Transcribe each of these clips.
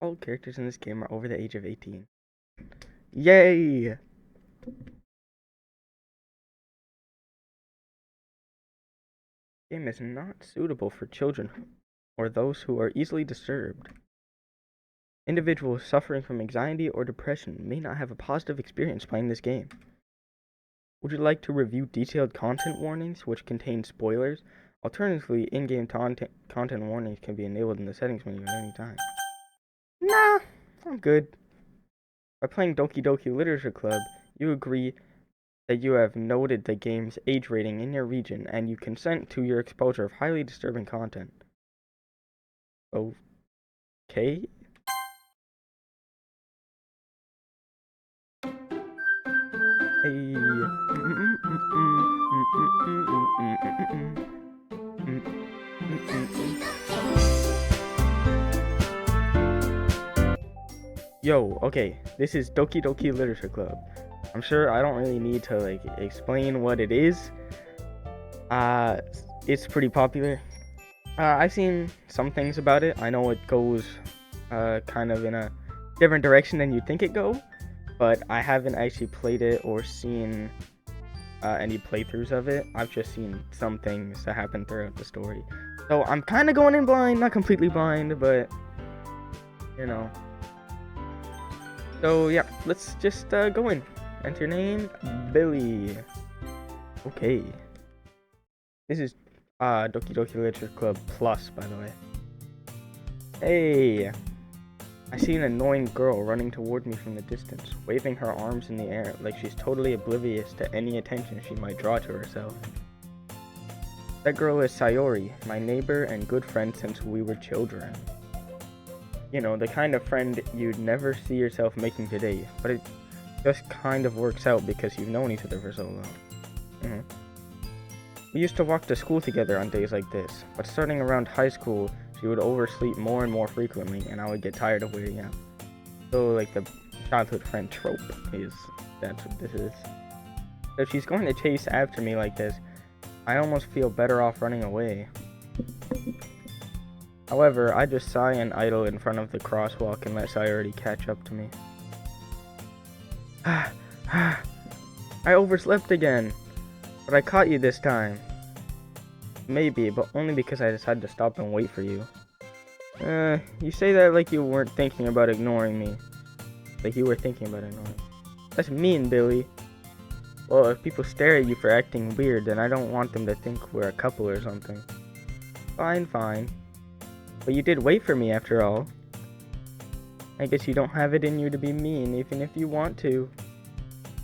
All characters in this game are over the age of 18. Yay! Game is not suitable for children or those who are easily disturbed. Individuals suffering from anxiety or depression may not have a positive experience playing this game. Would you like to review detailed content warnings which contain spoilers? Alternatively, in-game content warnings can be enabled in the settings menu at any time. Nah, I'm good. By playing Doki Doki Literature Club, you agree that you have noted the game's age rating in your region and you consent to your exposure of highly disturbing content. Okay? Hey. Yo, okay, this is Doki Doki Literature Club. I'm sure I don't really need to explain what it is. It's pretty popular. I've seen some things about it. I know it goes kind of in a different direction than you'd think it go, but I haven't actually played it or seen any playthroughs of it. I've just seen some things that happen throughout the story. So I'm kind of going in blind, not completely blind, but you know. So yeah, let's just go in. Enter name, Billy. Okay. This is Doki Doki Literature Club Plus, by the way. Hey! I see an annoying girl running toward me from the distance, waving her arms in the air like she's totally oblivious to any attention she might draw to herself. That girl is Sayori, my neighbor and good friend since we were children. You know, the kind of friend you'd never see yourself making today, but it just kind of works out because you've known each other for so long. We used to walk to school together on days like this, but starting around high school, she would oversleep more and more frequently, and I would get tired of waiting out. So, like, the childhood friend trope that's what this is. So if she's going to chase after me like this, I almost feel better off running away. However, I just sigh and idle in front of the crosswalk and let Sayori catch up to me. I overslept again, but I caught you this time. Maybe, but only because I decided to stop and wait for you. You say that like you weren't thinking about ignoring me. Like you were thinking about ignoring me. That's mean, Billy. Well, if people stare at you for acting weird, then I don't want them to think we're a couple or something. Fine. But you did wait for me after all. I guess you don't have it in you to be mean, even if you want to.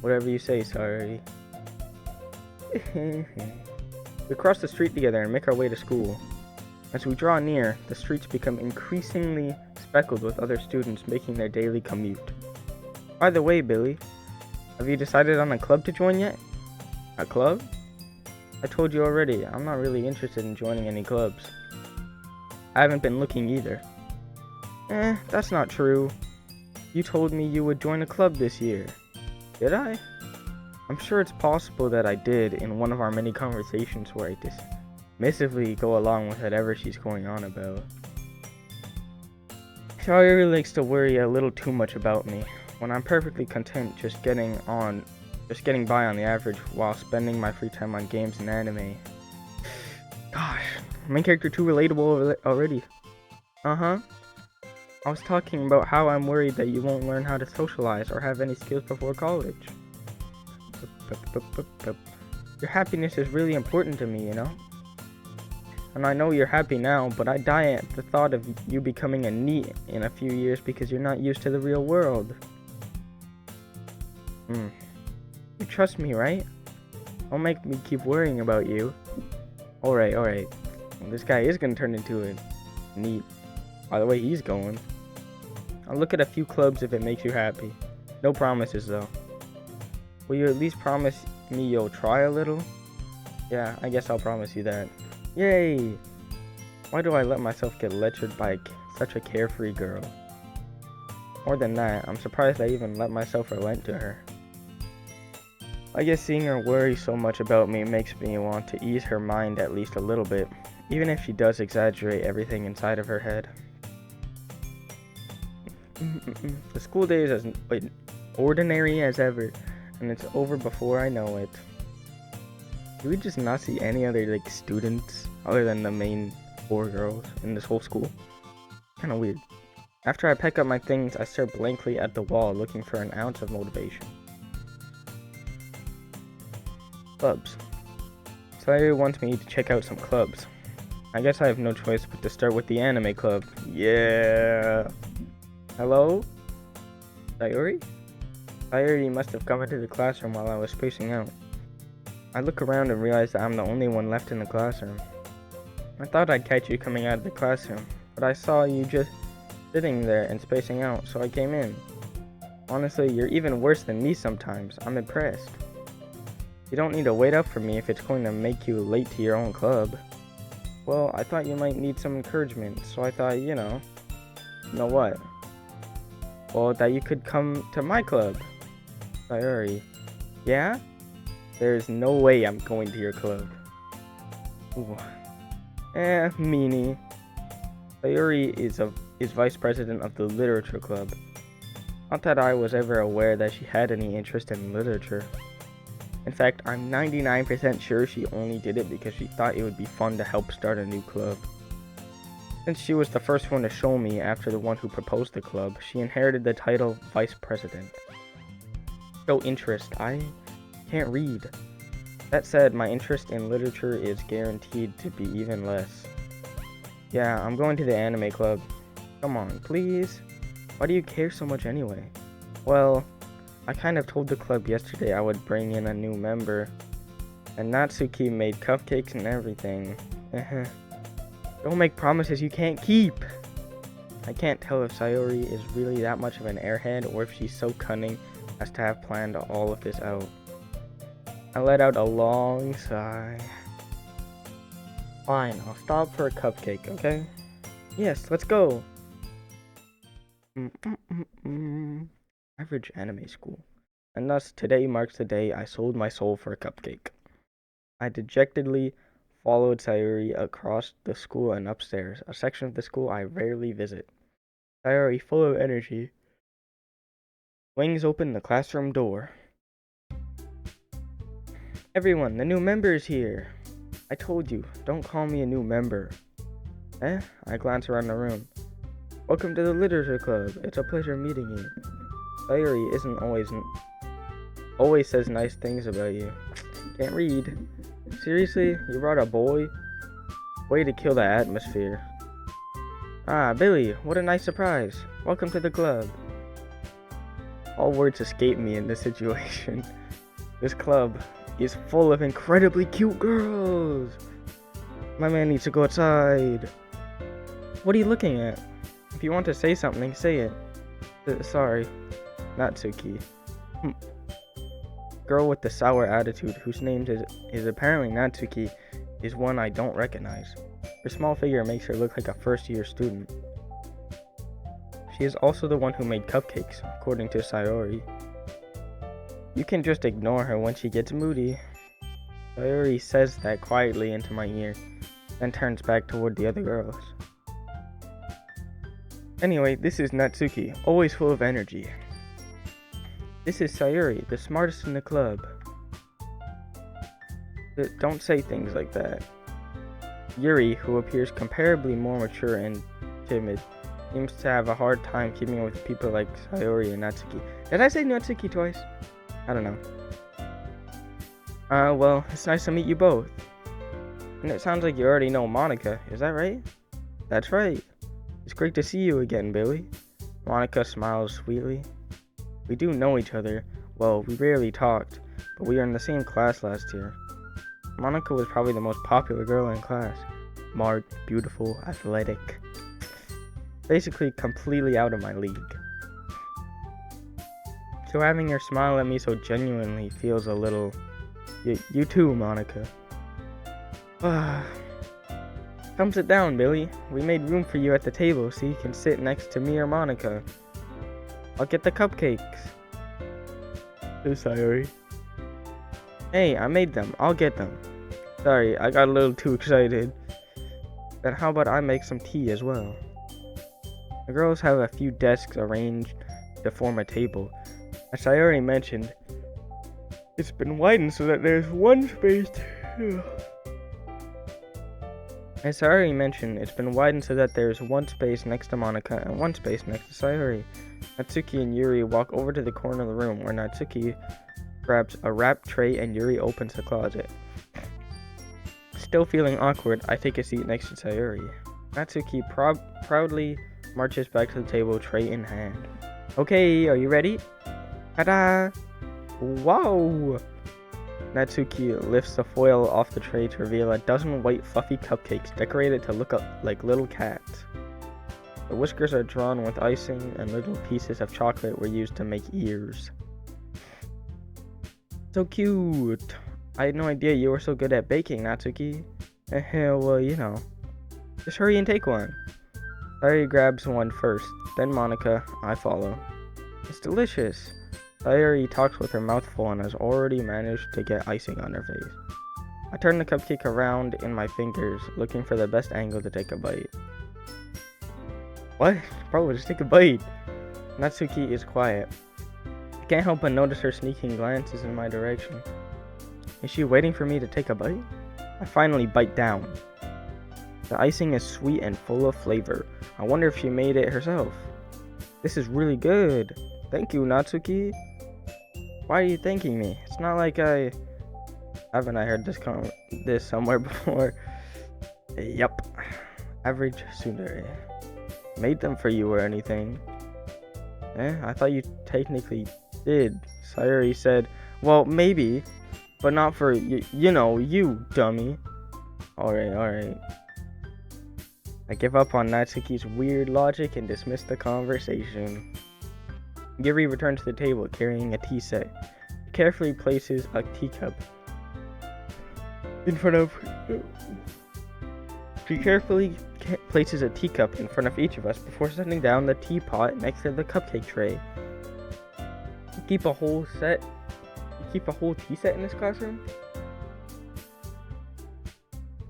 Whatever you say, sorry. We cross the street together and make our way to school. As we draw near, the streets become increasingly speckled with other students making their daily commute. By the way, Billy, have you decided on a club to join yet? A club? I told you already, I'm not really interested in joining any clubs. I haven't been looking either. That's not true. You told me you would join a club this year. Did I? I'm sure it's possible that I did in one of our many conversations where I dismissively go along with whatever she's going on about. Sayori likes to worry a little too much about me, when I'm perfectly content just getting by on the average while spending my free time on games and anime. Gosh, main character too relatable already. I was talking about how I'm worried that you won't learn how to socialize or have any skills before college. Your happiness is really important to me, you know? And I know you're happy now, but I die at the thought of you becoming a NEET in a few years because you're not used to the real world. You trust me, right? Don't make me keep worrying about you. Alright. Well, this guy is gonna turn into a NEET. By the way he's going. I'll look at a few clubs if it makes you happy. No promises, though. Will you at least promise me you'll try a little? Yeah, I guess I'll promise you that. Yay! Why do I let myself get lectured by such a carefree girl? More than that, I'm surprised I even let myself relent to her. I guess seeing her worry so much about me makes me want to ease her mind at least a little bit, even if she does exaggerate everything inside of her head. The school day is as ordinary as ever, and it's over before I know it. Do we just not see any other like students other than the main 4 girls in this whole school? Kind of weird. After I pack up my things, I stare blankly at the wall looking for an ounce of motivation. Clubs. Sayuri wants me to check out some clubs. I guess I have no choice but to start with the anime club. Yeah. Hello? Sayuri? Sayuri must have come into the classroom while I was spacing out. I look around and realize that I'm the only one left in the classroom. I thought I'd catch you coming out of the classroom, but I saw you just sitting there and spacing out, so I came in. Honestly, you're even worse than me sometimes. I'm impressed. You don't need to wait up for me if it's going to make you late to your own club. Well, I thought you might need some encouragement, so I thought, you know what? Well, that you could come to my club. Sayuri. Yeah? There's no way I'm going to your club. Ooh. Meanie. Sayuri is vice president of the literature club. Not that I was ever aware that she had any interest in literature. In fact, I'm 99% sure she only did it because she thought it would be fun to help start a new club. Since she was the first one to show me after the one who proposed the club, she inherited the title vice president. Show interest. I can't read. That said, my interest in literature is guaranteed to be even less. Yeah, I'm going to the anime club. Come on, please. Why do you care so much anyway? Well, I kind of told the club yesterday I would bring in a new member, and Natsuki made cupcakes and everything. Don't make promises you can't keep. I can't tell if Sayuri is really that much of an airhead or if she's so cunning as to have planned all of this out. I let out a long sigh. Fine, I'll stop for a cupcake, okay? Yes, let's go. Average anime school. And thus, today marks the day I sold my soul for a cupcake. I dejectedly followed Sayuri across the school and upstairs, a section of the school I rarely visit. Sayuri, full of energy, swings open the classroom door. Everyone, the new member is here. I told you, don't call me a new member. I glance around the room. Welcome to the literature club. It's a pleasure meeting you. Sayuri isn't always says nice things about you. Can't read. Seriously? You brought a boy? Way to kill the atmosphere. Ah, Billy, what a nice surprise. Welcome to the club. All words escape me in this situation. This club is full of incredibly cute girls. My man needs to go outside. What are you looking at? If you want to say something, say it. Sorry, Natsuki. Girl with the sour attitude, whose name is apparently Natsuki, is one I don't recognize. Her small figure makes her look like a first-year student. She is also the one who made cupcakes, according to Sayuri. You can just ignore her when she gets moody. Sayuri says that quietly into my ear, then turns back toward the other girls. Anyway, this is Natsuki, always full of energy. This is Sayuri, the smartest in the club. Don't say things like that. Yuri, who appears comparably more mature and timid, seems to have a hard time keeping with people like Sayuri and Natsuki. Did I say Natsuki twice? I don't know. Well, it's nice to meet you both. And it sounds like you already know Monica, is that right? That's right. It's great to see you again, Billy. Monica smiles sweetly. We do know each other. Well, we rarely talked, but we were in the same class last year. Monica was probably the most popular girl in class. Smart, beautiful, athletic. Basically completely out of my league. So having her smile at me so genuinely feels a little... You too, Monica. Come sit down, Billy. We made room for you at the table so you can sit next to me or Monica. I'll get the cupcakes. Sayuri. Hey, I made them. I'll get them. Sorry, I got a little too excited. Then how about I make some tea as well? The girls have a few desks arranged to form a table. As I already mentioned, it's been widened so that there's one space. One space next to Monica and one space next to Sayori. Natsuki and Yuri walk over to the corner of the room where Natsuki grabs a wrap tray and Yuri opens the closet. Still feeling awkward, I take a seat next to Sayori. Natsuki proudly marches back to the table, tray in hand. Okay, are you ready? Ta-da! Wow! Natsuki lifts the foil off the tray to reveal a dozen white fluffy cupcakes decorated to look up like little cats. The whiskers are drawn with icing and little pieces of chocolate were used to make ears. So cute! I had no idea you were so good at baking, Natsuki. Well, you know. Just hurry and take one. Sayori grabs one first, then Monica, I follow. It's delicious. Sayori talks with her mouth full and has already managed to get icing on her face. I turn the cupcake around in my fingers, looking for the best angle to take a bite. What? Bro, just take a bite. Natsuki is quiet. I can't help but notice her sneaking glances in my direction. Is she waiting for me to take a bite? I finally bite down. The icing is sweet and full of flavor. I wonder if she made it herself. This is really good. Thank you, Natsuki. Why are you thanking me? It's not like haven't I heard this somewhere before? Yup. Average tsundere. Made them for you or anything? I thought you technically did. Sayori said, well, maybe, but not for you dummy. Alright. I give up on Natsuki's weird logic and dismiss the conversation. Yuri returns to the table carrying a tea set. He carefully places a teacup in front of each of us before setting down the teapot next to the cupcake tray. You keep a whole tea set in this classroom?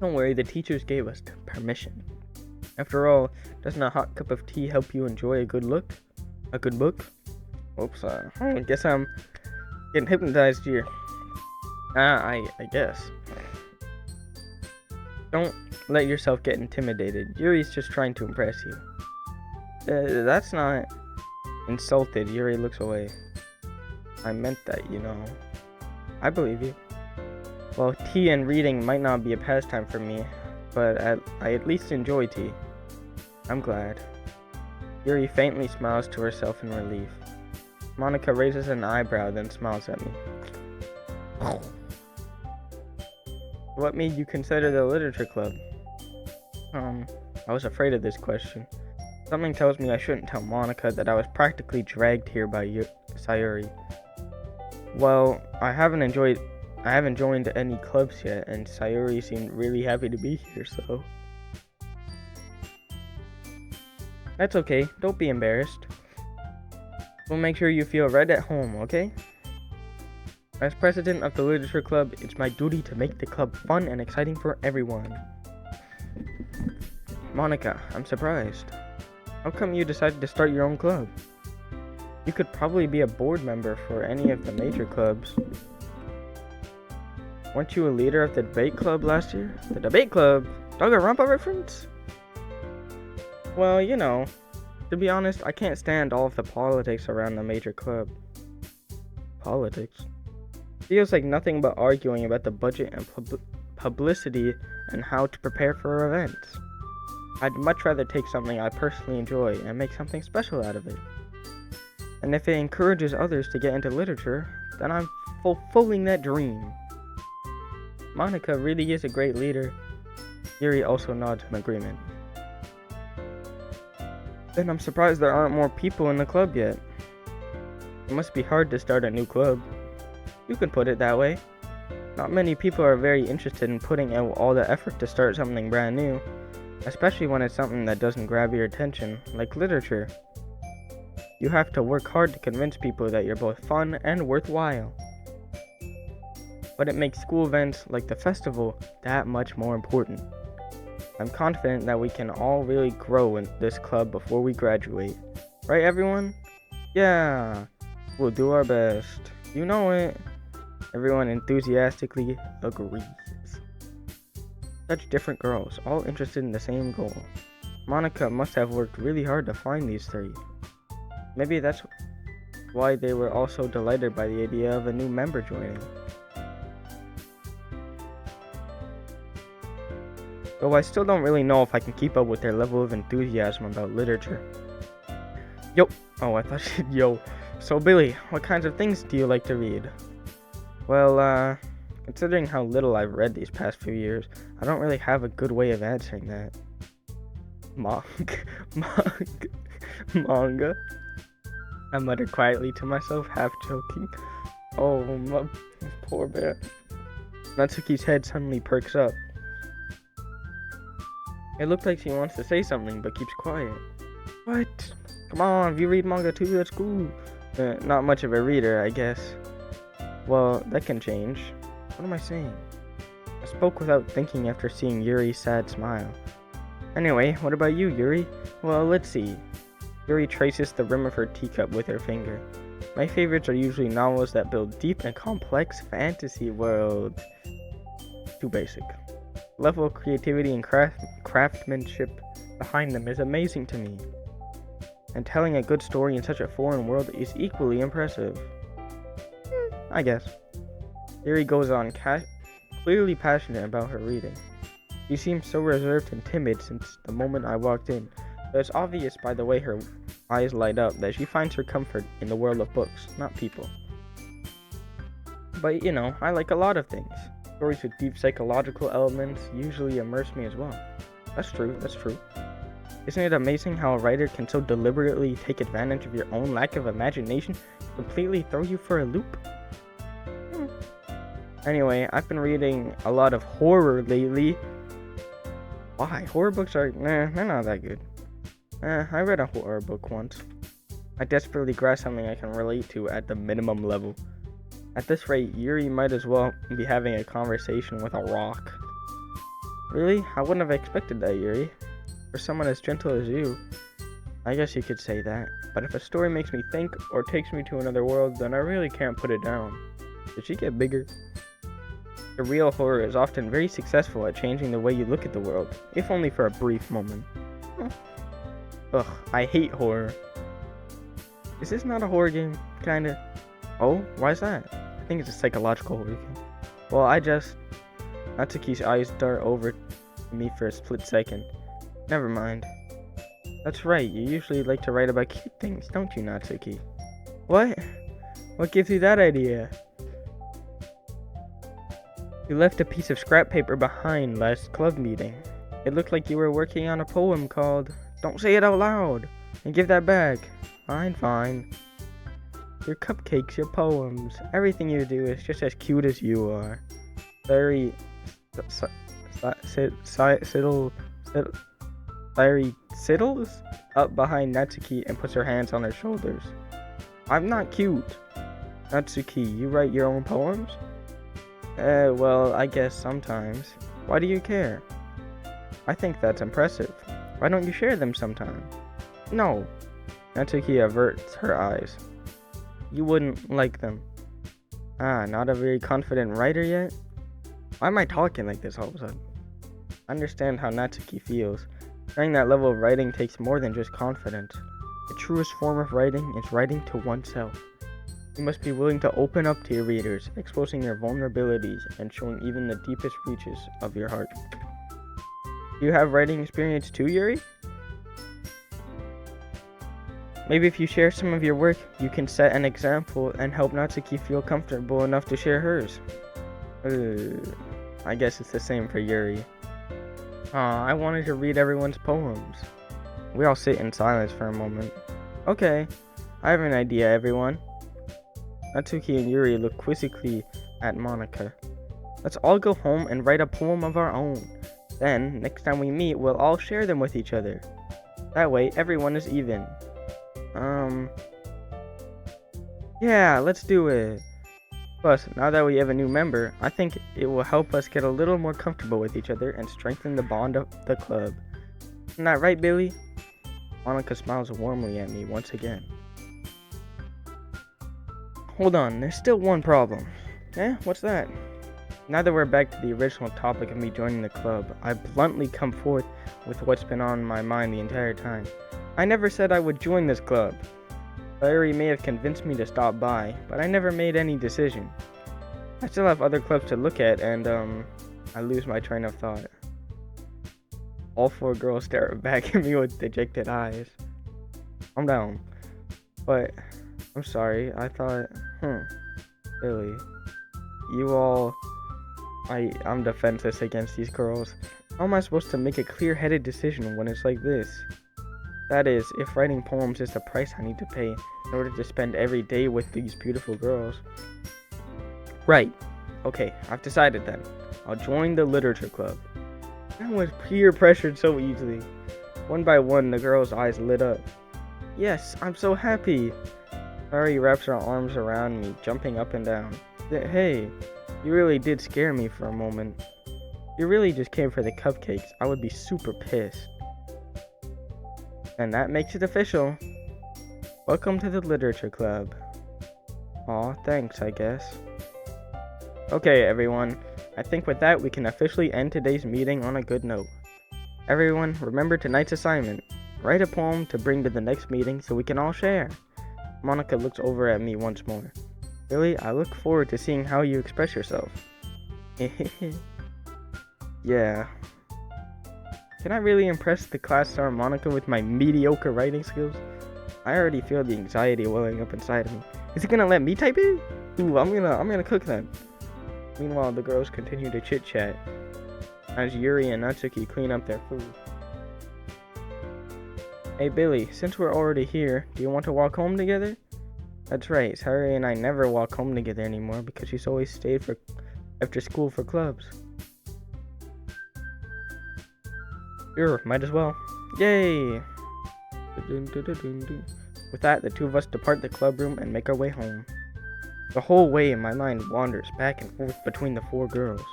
Don't worry, the teachers gave us permission. After all, doesn't a hot cup of tea help you enjoy a good book? Oops, I guess I'm getting hypnotized here. I guess. Don't let yourself get intimidated. Yuri's just trying to impress you. That's not insulted. Yuri looks away. I meant that, I believe you. Well, tea and reading might not be a pastime for me, but I at least enjoy tea. I'm glad. Yuri faintly smiles to herself in relief. Monica raises an eyebrow, then smiles at me. What made you consider the literature club? I was afraid of this question. Something tells me I shouldn't tell Monica that I was practically dragged here by Sayori. Well, I haven't joined any clubs yet, and Sayori seemed really happy to be here, so... That's okay, don't be embarrassed. We'll make sure you feel right at home, okay? As president of the literature club, it's my duty to make the club fun and exciting for everyone. Monica, I'm surprised. How come you decided to start your own club? You could probably be a board member for any of the major clubs. Weren't you a leader of the debate club last year? The debate club? DANGANRONPA reference? Well, to be honest, I can't stand all of the politics around the major club. Politics? Feels like nothing but arguing about the budget and publicity and how to prepare for events. I'd much rather take something I personally enjoy and make something special out of it. And if it encourages others to get into literature, then I'm fulfilling that dream. Monica really is a great leader. Yuri also nods in agreement. Then I'm surprised there aren't more people in the club yet. It must be hard to start a new club. You can put it that way. Not many people are very interested in putting out all the effort to start something brand new, especially when it's something that doesn't grab your attention, like literature. You have to work hard to convince people that you're both fun and worthwhile. But it makes school events like the festival that much more important. I'm confident that we can all really grow in this club before we graduate. Right, everyone? Yeah, we'll do our best. You know it. Everyone enthusiastically agrees. Such different girls, all interested in the same goal. Monica must have worked really hard to find these three. Maybe that's why they were all so delighted by the idea of a new member joining. Though I still don't really know if I can keep up with their level of enthusiasm about literature. Yo! Oh, I thought she said yo. So Billy, what kinds of things do you like to read? Well, considering how little I've read these past few years, I don't really have a good way of answering that. Manga? I muttered quietly to myself, half joking. Oh, my poor bear. Natsuki's head suddenly perks up. It looked like she wants to say something, but keeps quiet. What? Come on, if you read manga too, that's cool. Not much of a reader, I guess. Well, that can change. What am I saying? I spoke without thinking after seeing Yuri's sad smile. Anyway, what about you, Yuri? Well, let's see. Yuri traces the rim of her teacup with her finger. My favorites are usually novels that build deep and complex fantasy worlds. Too basic. The level of creativity and craftsmanship behind them is amazing to me. And telling a good story in such a foreign world is equally impressive. I guess. Yuri goes on, clearly passionate about her reading. She seems so reserved and timid since the moment I walked in, but it's obvious by the way her eyes light up that she finds her comfort in the world of books, not people. But you know, I like a lot of things. Stories with deep psychological elements usually immerse me as well. That's true. Isn't it amazing how a writer can so deliberately take advantage of your own lack of imagination to completely throw you for a loop? Anyway, I've been reading a lot of horror lately. Why? Horror books are, they're not that good. I read a horror book once. I desperately grasp something I can relate to at the minimum level. At this rate, Yuri might as well be having a conversation with a rock. Really? I wouldn't have expected that, Yuri. For someone as gentle as you. I guess you could say that. But if a story makes me think or takes me to another world, then I really can't put it down. Did she get bigger? The real horror is often very successful at changing the way you look at the world, if only for a brief moment. Ugh, I hate horror. Is this not a horror game? Kinda. Oh, why is that? I think it's a psychological horror game. Well, Natsuki's eyes dart over to me for a split second. Never mind. That's right, you usually like to write about cute things, don't you, Natsuki? What? What gives you that idea? You left a piece of scrap paper behind last club meeting. It looked like you were working on a poem called Don't Say It Out Loud, and give that back. Fine. Your cupcakes, your poems, everything you do is just as cute as you are. Larry sittles up behind Natsuki and puts her hands on her shoulders. I'm not cute. Natsuki, you write your own poems? Well, I guess sometimes. Why do you care? I think that's impressive. Why don't you share them sometime? No. Natsuki averts her eyes. You wouldn't like them. Not a very confident writer yet? Why am I talking like this all of a sudden? I understand how Natsuki feels. Sharing that level of writing takes more than just confidence. The truest form of writing is writing to oneself. You must be willing to open up to your readers, exposing your vulnerabilities and showing even the deepest reaches of your heart. Do you have writing experience too, Yuri? Maybe if you share some of your work, you can set an example and help Natsuki feel comfortable enough to share hers. I guess it's the same for Yuri. I wanted to read everyone's poems. We all sit in silence for a moment. Okay, I have an idea, everyone. Natsuki and Yuri look quizzically at Monica. Let's all go home and write a poem of our own. Then, next time we meet, we'll all share them with each other. That way, everyone is even. Yeah, let's do it. Plus, now that we have a new member, I think it will help us get a little more comfortable with each other and strengthen the bond of the club. Isn't that right, Billy? Monica smiles warmly at me once again. Hold on, there's still one problem. Eh, what's that? Now that we're back to the original topic of me joining the club, I bluntly come forth with what's been on my mind the entire time. I never said I would join this club. Larry may have convinced me to stop by, but I never made any decision. I still have other clubs to look at, and I lose my train of thought. All four girls stare back at me with dejected eyes. Calm down. But, I'm sorry, I thought, Billy, I'm defenseless against these girls. How am I supposed to make a clear-headed decision when it's like this? That is, if writing poems is the price I need to pay in order to spend every day with these beautiful girls. Right. Okay, I've decided then. I'll join the literature club. I was peer pressured so easily. One by one, the girl's eyes lit up. Yes, I'm so happy. Mary wraps her arms around me, jumping up and down. Hey, you really did scare me for a moment. If you really just came for the cupcakes, I would be super pissed. And that makes it official. Welcome to the literature club. Aw, thanks, I guess. Okay, everyone. I think with that, we can officially end today's meeting on a good note. Everyone, remember tonight's assignment. Write a poem to bring to the next meeting so we can all share. Monica looks over at me once more. Billy, I look forward to seeing how you express yourself. Yeah. Can I really impress the class star Monica with my mediocre writing skills? I already feel the anxiety welling up inside of me. Is it gonna let me type it? Ooh, I'm gonna cook then. Meanwhile, the girls continue to chit-chat as Yuri and Natsuki clean up their food. Hey Billy, since we're already here, do you want to walk home together? That's right, Harry and I never walk home together anymore because she's always stayed after school for clubs. Sure, might as well. Yay! With that, the two of us depart the club room and make our way home. The whole way, my mind wanders back and forth between the four girls.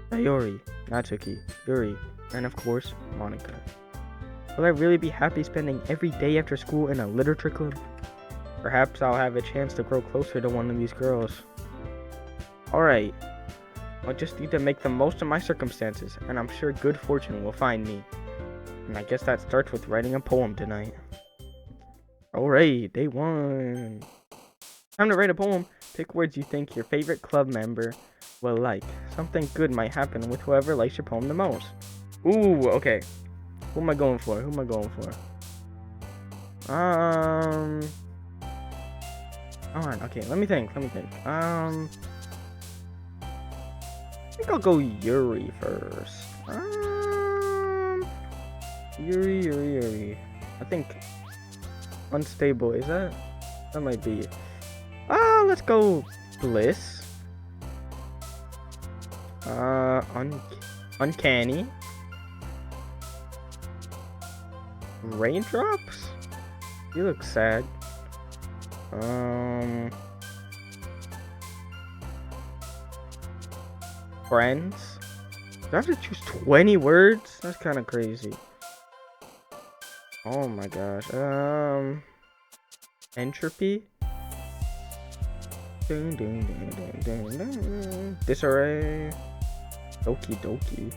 Sayori, Natsuki, Yuri, and of course, Monica. Will I really be happy spending every day after school in a literature club? Perhaps I'll have a chance to grow closer to one of these girls. Alright, I'll just need to make the most of my circumstances, and I'm sure good fortune will find me. And I guess that starts with writing a poem tonight. Alright, day one. Time to write a poem. Pick words you think your favorite club member will like. Something good might happen with whoever likes your poem the most. Ooh, okay. Who am I going for? Alright, okay, let me think. I think I'll go Yuri first. Yuri. I think unstable, is that? That might be it. Let's go Bliss. Uncanny. Raindrops? You look sad. Friends? Do I have to choose 20 words? That's kind of crazy. Oh my gosh. Entropy? Disarray. Doki doki.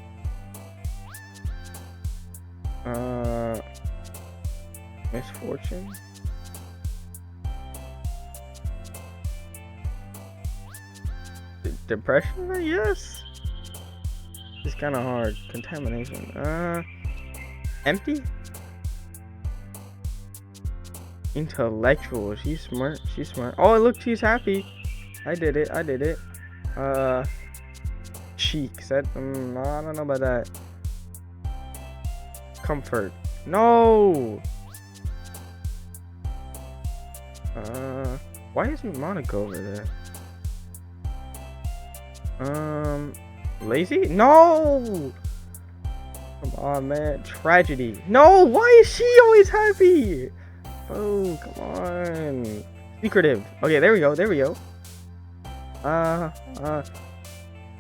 Misfortune. Depression, I guess. It's kind of hard. Contamination. Empty. Intellectual. She's smart. Oh, look, she's happy. I did it. Cheeks. That. No, I don't know about that. Comfort. No. Why isn't Monica over there? Lazy? No! Come on, man. Tragedy. No! Why is she always happy? Oh, come on. Secretive. Okay, there we go. Uh, uh,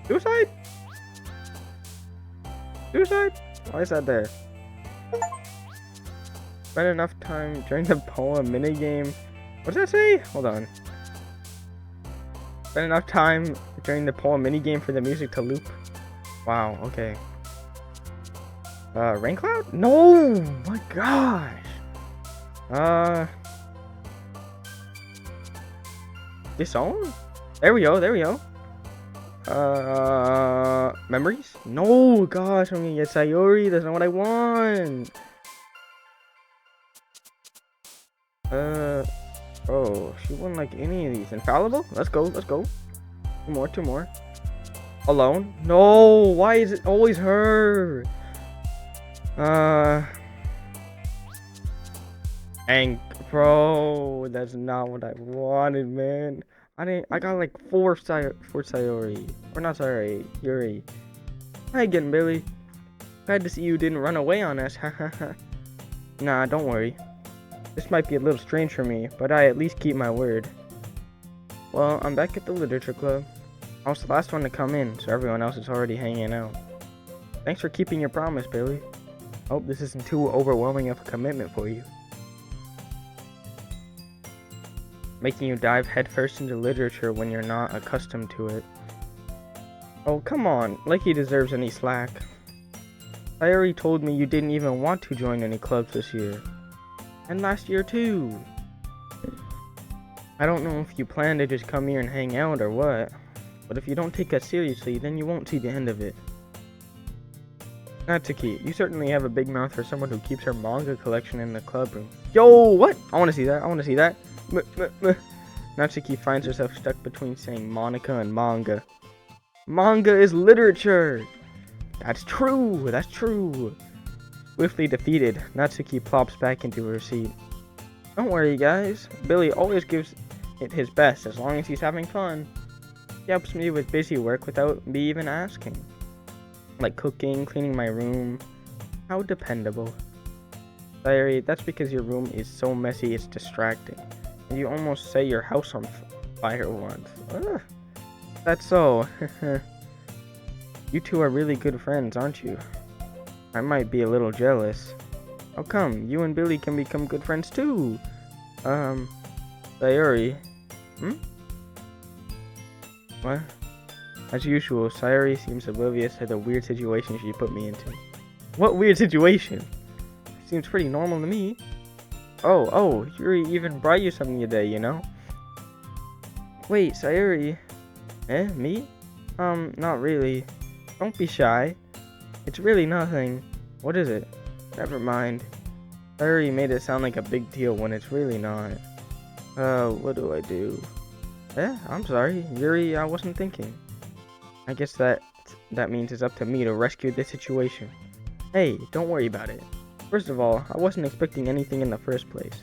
suicide? Suicide? Why is that there? Spend enough time during the poem minigame. What does that say? Hold on. Spend enough time during the poem minigame for the music to loop. Wow, okay. Rain cloud? No! My gosh! This song? There we go, there we go. Memories? No, gosh, I'm gonna get Sayori. That's not what I want. Oh, she wouldn't like any of these. Infallible? Let's go, let's go. Two more. Alone? No, why is it always her? Bro, that's not what I wanted, man. I got like four Sayori. Or not Sayori, Yuri. Hi again, Billy. Glad to see you didn't run away on us, hahaha. Nah, don't worry. This might be a little strange for me, but I at least keep my word. Well, I'm back at the literature club. I was the last one to come in, so everyone else is already hanging out. Thanks for keeping your promise, Billy. Hope this isn't too overwhelming of a commitment for you. Making you dive headfirst into literature when you're not accustomed to it. Oh, come on, like he deserves any slack. Sayori told me you didn't even want to join any clubs this year. And last year too. I don't know if you plan to just come here and hang out or what, but if you don't take us seriously, then you won't see the end of it. Natsuki, you certainly have a big mouth for someone who keeps her manga collection in the club room. Yo, what? I want to see that, I want to see that. Natsuki finds herself stuck between saying Monica and manga. Manga is literature! That's true, that's true. Swiftly defeated, Natsuki plops back into her seat. Don't worry, guys. Billy always gives it his best as long as he's having fun. He helps me with busy work without me even asking. Like cooking, cleaning my room. How dependable. Sayori, that's because your room is so messy it's distracting. And you almost set your house on fire once. Ugh. That's so. You two are really good friends, aren't you? I might be a little jealous. How come? You and Billy can become good friends too. Sayori. What? As usual, Sayori seems oblivious to the weird situation she put me into. What weird situation? Seems pretty normal to me. Oh, Yuri even brought you something today, you know? Wait, Sayori. Me? Not really. Don't be shy. It's really nothing. What is it? Never mind. Sayori made it sound like a big deal when it's really not. What do I do? I'm sorry, Yuri, I wasn't thinking. I guess that means it's up to me to rescue the situation. Hey, don't worry about it. First of all, I wasn't expecting anything in the first place.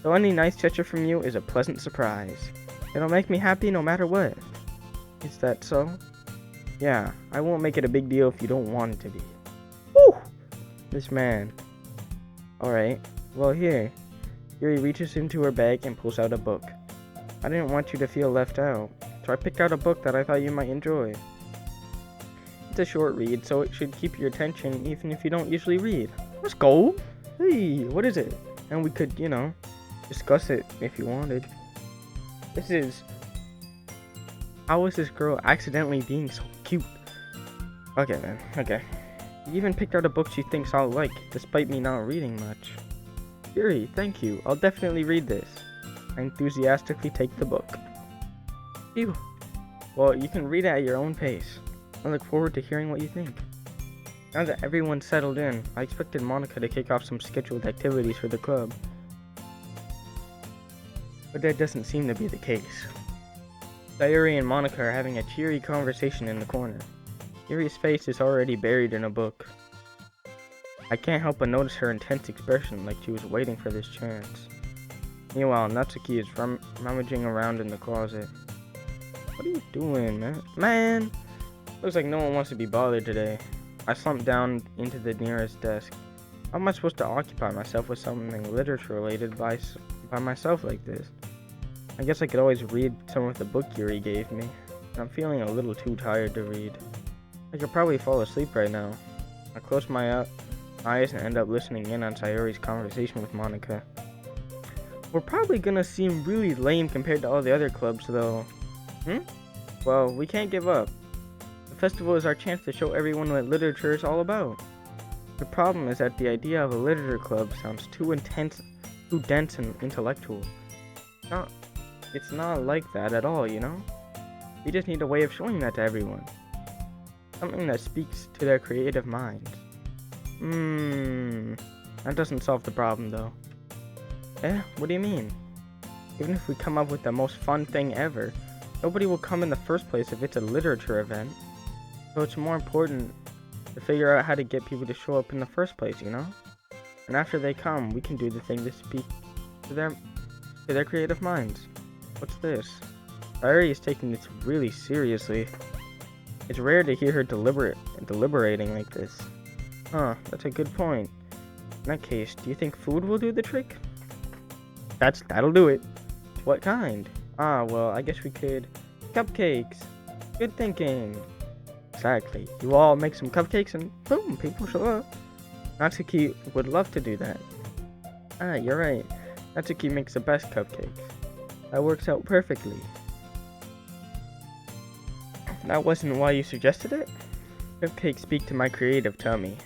So any nice gesture from you is a pleasant surprise. It'll make me happy no matter what. Is that so? Yeah, I won't make it a big deal if you don't want it to be. Woo! This man. Alright, well here. Yuri reaches into her bag and pulls out a book. I didn't want you to feel left out, so I picked out a book that I thought you might enjoy. It's a short read, so it should keep your attention even if you don't usually read. Let's go! Hey, what is it? And we could, discuss it if you wanted. This is... How is this girl accidentally being so cute? Okay, man, okay. You even picked out a book she thinks I'll like, despite me not reading much. Yuri, thank you. I'll definitely read this. I enthusiastically take the book. Phew. Well, you can read it at your own pace. I look forward to hearing what you think. Now that everyone's settled in, I expected Monica to kick off some scheduled activities for the club. But that doesn't seem to be the case. Sayori and Monica are having a cheery conversation in the corner. Yuri's face is already buried in a book. I can't help but notice her intense expression, like she was waiting for this chance. Meanwhile, Natsuki is rummaging around in the closet. What are you doing, man? Man! Looks like no one wants to be bothered today. I slumped down into the nearest desk. How am I supposed to occupy myself with something literature related by myself like this? I guess I could always read some of the book Yuri gave me. I'm feeling a little too tired to read. I could probably fall asleep right now. I close my eyes and end up listening in on Sayori's conversation with Monica. We're probably gonna seem really lame compared to all the other clubs, though. Well, we can't give up. The festival is our chance to show everyone what literature is all about. The problem is that the idea of a literature club sounds too intense, too dense and intellectual. It's not like that at all, you know? We just need a way of showing that to everyone. Something that speaks to their creative minds. That doesn't solve the problem, though. What do you mean? Even if we come up with the most fun thing ever, nobody will come in the first place if it's a literature event. So it's more important to figure out how to get people to show up in the first place, you know? And after they come, we can do the thing to speak to their creative minds. What's this? Sayori is taking this really seriously. It's rare to hear her deliberating like this. That's a good point. In that case, do you think food will do the trick? That'll do it. What kind? Well, I guess we could... Cupcakes! Good thinking! Exactly. You all make some cupcakes and boom, people show up. Natsuki would love to do that. You're right. Natsuki makes the best cupcakes. That works out perfectly. That wasn't why you suggested it? Cupcakes speak to my creative tummy.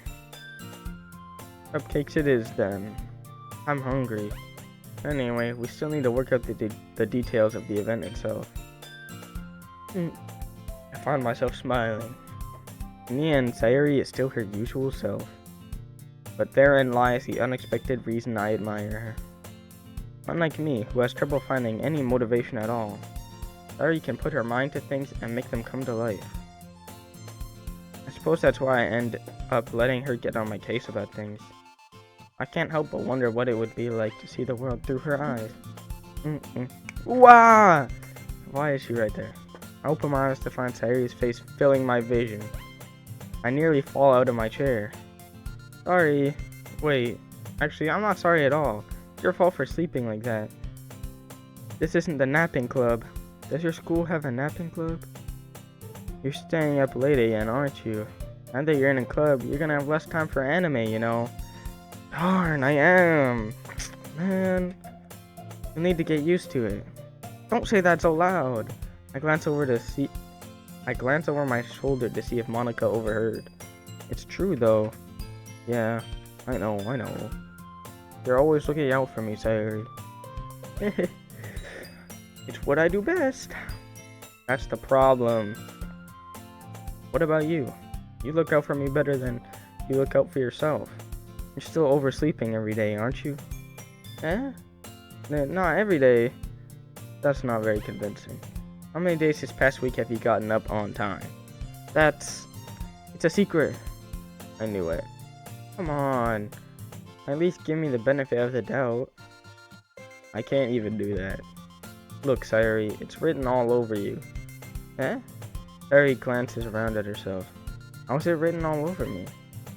Cupcakes it is then. I'm hungry. Anyway, we still need to work out the details of the event itself. I found myself smiling. In the end, Sayori is still her usual self. But therein lies the unexpected reason I admire her. Unlike me, who has trouble finding any motivation at all, Sayori can put her mind to things and make them come to life. I suppose that's why I end up letting her get on my case about things. I can't help but wonder what it would be like to see the world through her eyes. Wah! Why is she right there? I open my eyes to find Sayori's face filling my vision. I nearly fall out of my chair. Sorry. Wait. Actually, I'm not sorry at all. It's your fault for sleeping like that. This isn't the napping club. Does your school have a napping club? You're staying up late again, aren't you? Now that you're in a club, you're gonna have less time for anime, you know. Darn, I am. Man, you need to get used to it. Don't say that so loud. I glance over my shoulder to see if Monica overheard. It's true though. Yeah, I know. You're always looking out for me, Sayori. It's what I do best. That's the problem. What about you? You look out for me better than you look out for yourself. You're still oversleeping every day, aren't you? Not every day. That's not very convincing. How many days this past week have you gotten up on time? It's a secret. I knew it. Come on. At least give me the benefit of the doubt. I can't even do that. Look, Sayori, it's written all over you. Sayori glances around at herself. How is it written all over me?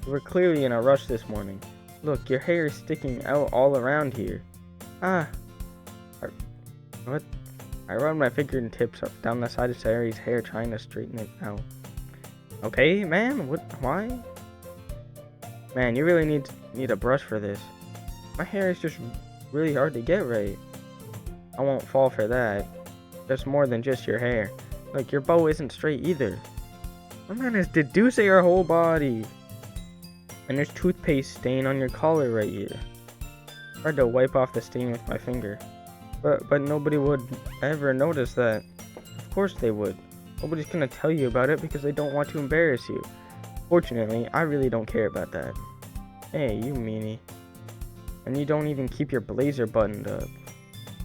You were clearly in a rush this morning. Look, your hair is sticking out all around here. What? I run my fingertips up down the side of Sayori's hair, trying to straighten it out. Okay, man, why? Man, you really need a brush for this. My hair is just really hard to get right. I won't fall for that. There's more than just your hair. Look, your bow isn't straight either. My man is deducing your whole body. And there's toothpaste stain on your collar right here. Hard to wipe off the stain with my finger. But nobody would ever notice that. Of course they would. Nobody's gonna tell you about it because they don't want to embarrass you. Fortunately, I really don't care about that. Hey, you meanie. And you don't even keep your blazer buttoned up.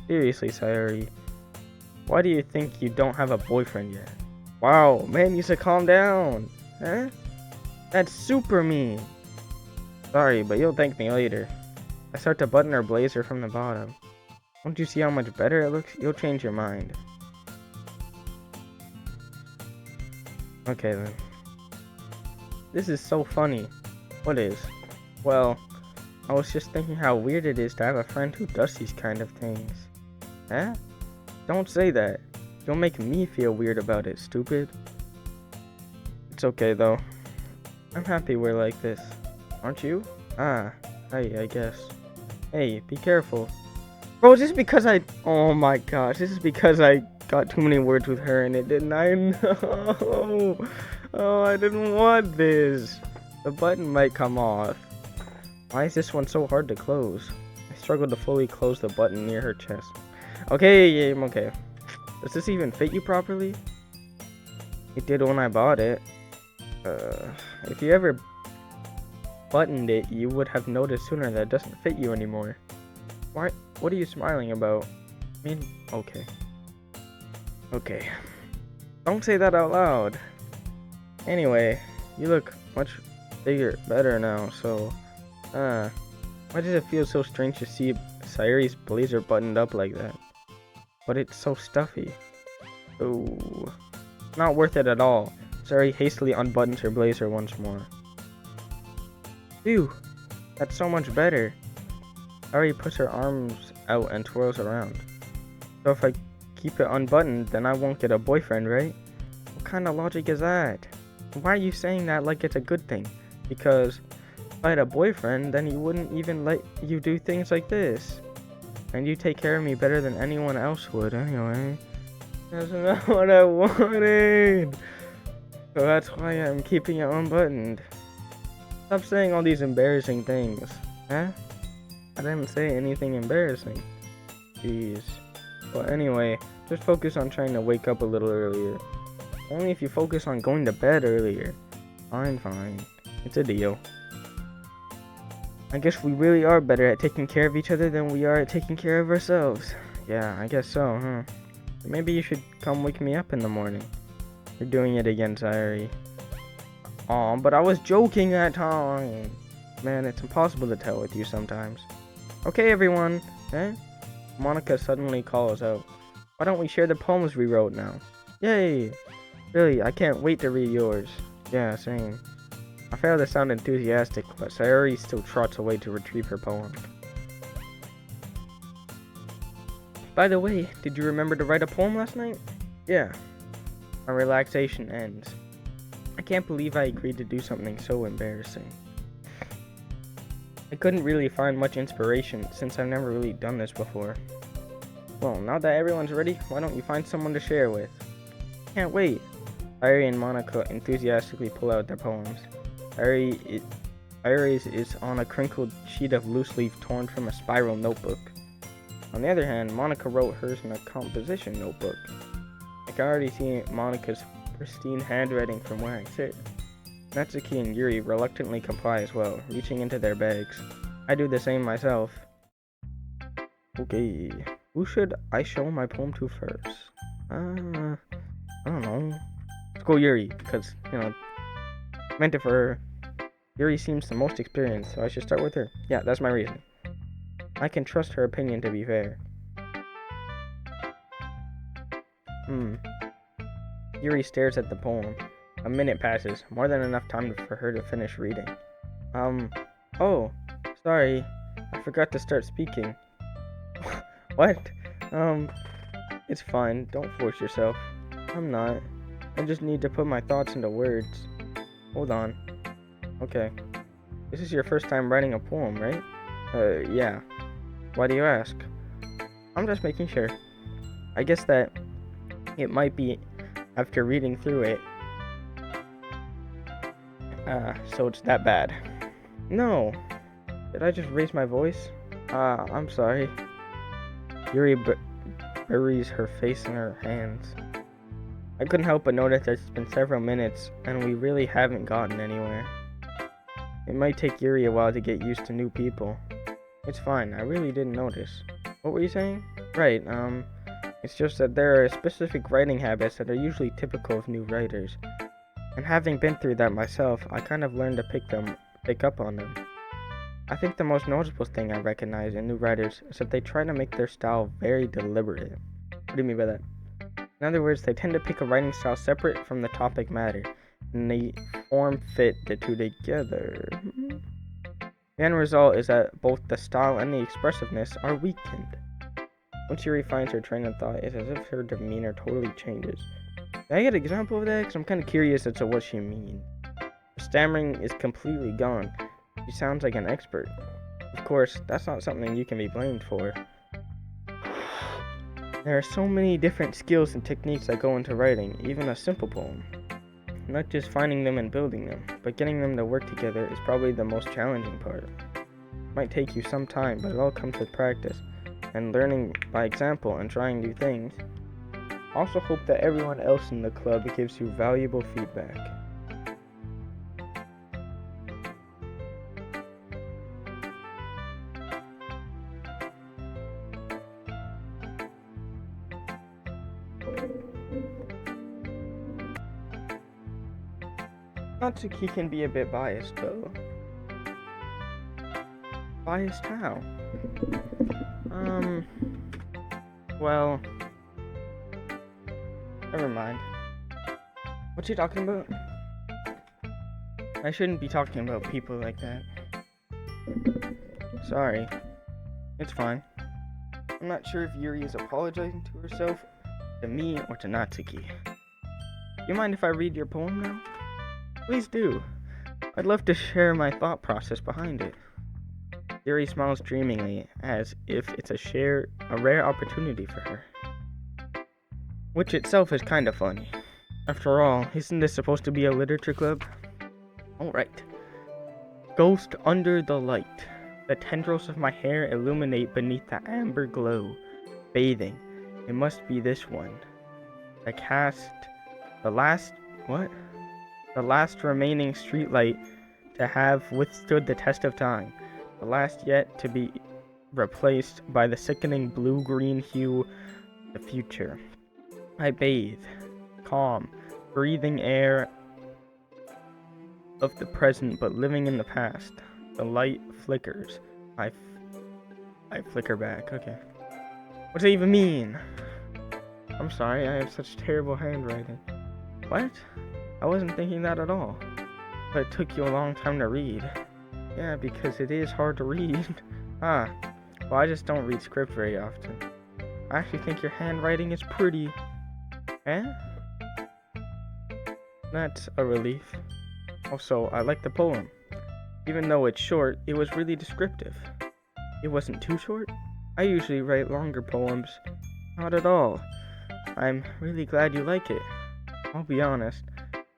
Seriously, Sayori. Why do you think you don't have a boyfriend yet? Wow, man, you should calm down. That's super mean. Sorry, but you'll thank me later. I start to button her blazer from the bottom. Don't you see how much better it looks? You'll change your mind. Okay then. This is so funny. What is? Well, I was just thinking how weird it is to have a friend who does these kind of things. Don't say that. You'll make me feel weird about it, stupid. It's okay, though. I'm happy we're like this. Aren't you? Ah, I guess. Hey, be careful. Bro, is this because oh my gosh, this is because I got too many words with her and it didn't. I know. Oh, I didn't want this. The button might come off. Why is this one so hard to close? I struggled to fully close the button near her chest. Okay, yeah, I'm okay. Does this even fit you properly? It did when I bought it. If you ever buttoned it, you would have noticed sooner that it doesn't fit you anymore. Why? What are you smiling about? I mean, okay. Okay. Don't say that out loud. Anyway, you look much better now, so, why does it feel so strange to see Sayuri's blazer buttoned up like that? But it's so stuffy. Oh, not worth it at all. Sayuri hastily unbuttons her blazer once more. Phew, that's so much better. Sayuri puts her arms out and twirls around. So if I keep it unbuttoned, then I won't get a boyfriend, right? What kind of logic is that? Why are you saying that like it's a good thing? Because if I had a boyfriend, then he wouldn't even let you do things like this. And you take care of me better than anyone else would anyway. That's not what I wanted. So that's why I'm keeping it unbuttoned. Stop saying all these embarrassing things. Huh? I didn't say anything embarrassing. Jeez. Well, anyway, just focus on trying to wake up a little earlier. Only if you focus on going to bed earlier. Fine. It's a deal. I guess we really are better at taking care of each other than we are at taking care of ourselves. Yeah, I guess so, huh? Maybe you should come wake me up in the morning. You're doing it again, Sayuri. Aw, but I was joking that time. Man, it's impossible to tell with you sometimes. Okay, everyone. Eh? Monica suddenly calls out. Why don't we share the poems we wrote now? Yay! Really, I can't wait to read yours. Yeah, same. I fail to sound enthusiastic, but Sayuri still trots away to retrieve her poem. By the way, did you remember to write a poem last night? Yeah. My relaxation ends. I can't believe I agreed to do something so embarrassing. I couldn't really find much inspiration since I've never really done this before. Well, now that everyone's ready, why don't you find someone to share with? Can't wait. Sayuri and Monica enthusiastically pull out their poems. Sayuri's is on a crinkled sheet of loose leaf torn from a spiral notebook. On the other hand, Monica wrote hers in a composition notebook. I can already see Monica's pristine handwriting from where I sit. Natsuki and Yuri reluctantly comply as well, reaching into their bags. I do the same myself. Okay, who should I show my poem to first? I don't know. Let's go Yuri, because, meant it for her. Yuri seems the most experienced, so I should start with her. Yeah, that's my reason. I can trust her opinion to be fair. Yuri stares at the poem. A minute passes, more than enough time for her to finish reading. Oh, sorry. I forgot to start speaking. What? It's fine. Don't force yourself. I'm not. I just need to put my thoughts into words. Hold on. Okay. This is your first time writing a poem, right? Yeah. Why do you ask? I'm just making sure. I guess that it might be after reading through it. So it's that bad. No. Did I just raise my voice? I'm sorry. Yuri buries her face in her hands. I couldn't help but notice that it's been several minutes, and we really haven't gotten anywhere. It might take Yuri a while to get used to new people. It's fine, I really didn't notice. What were you saying? Right, it's just that there are specific writing habits that are usually typical of new writers. And having been through that myself, I kind of learned to pick up on them. I think the most noticeable thing I recognize in new writers is that they try to make their style very deliberate. What do you mean by that? In other words, they tend to pick a writing style separate from the topic matter, and they fit the two together. The end result is that both the style and the expressiveness are weakened. Once Yuri finds her train of thought, it's as if her demeanor totally changes. Can I get an example of that? Because I'm kind of curious as to what she means. Her stammering is completely gone. She sounds like an expert. Of course, that's not something you can be blamed for. There are so many different skills and techniques that go into writing, even a simple poem. Not just finding them and building them, but getting them to work together is probably the most challenging part. It might take you some time, but it all comes with practice, and learning by example and trying new things. I also hope that everyone else in the club gives you valuable feedback. Natsuki can be a bit biased, though. Biased how? Well, never mind. What's he talking about? I shouldn't be talking about people like that. Sorry. It's fine. I'm not sure if Yuri is apologizing to herself, to me, or to Natsuki. You mind if I read your poem now? Please do. I'd love to share my thought process behind it. Yuri smiles dreamingly, as if it's a rare opportunity for her. Which itself is kind of funny. After all, isn't this supposed to be a literature club? Alright. Ghost under the light. The tendrils of my hair illuminate beneath the amber glow. Bathing. It must be this one. The last remaining streetlight to have withstood the test of time. The last yet to be replaced by the sickening blue-green hue of the future. I bathe, calm, breathing air of the present but living in the past. The light flickers. I flicker back. Okay. What does it even mean? I'm sorry, I have such terrible handwriting. What? I wasn't thinking that at all. But it took you a long time to read. Yeah, because it is hard to read. Well, I just don't read script very often. I actually think your handwriting is pretty. Eh? That's a relief. Also, I like the poem. Even though it's short, it was really descriptive. It wasn't too short? I usually write longer poems. Not at all. I'm really glad you like it. I'll be honest.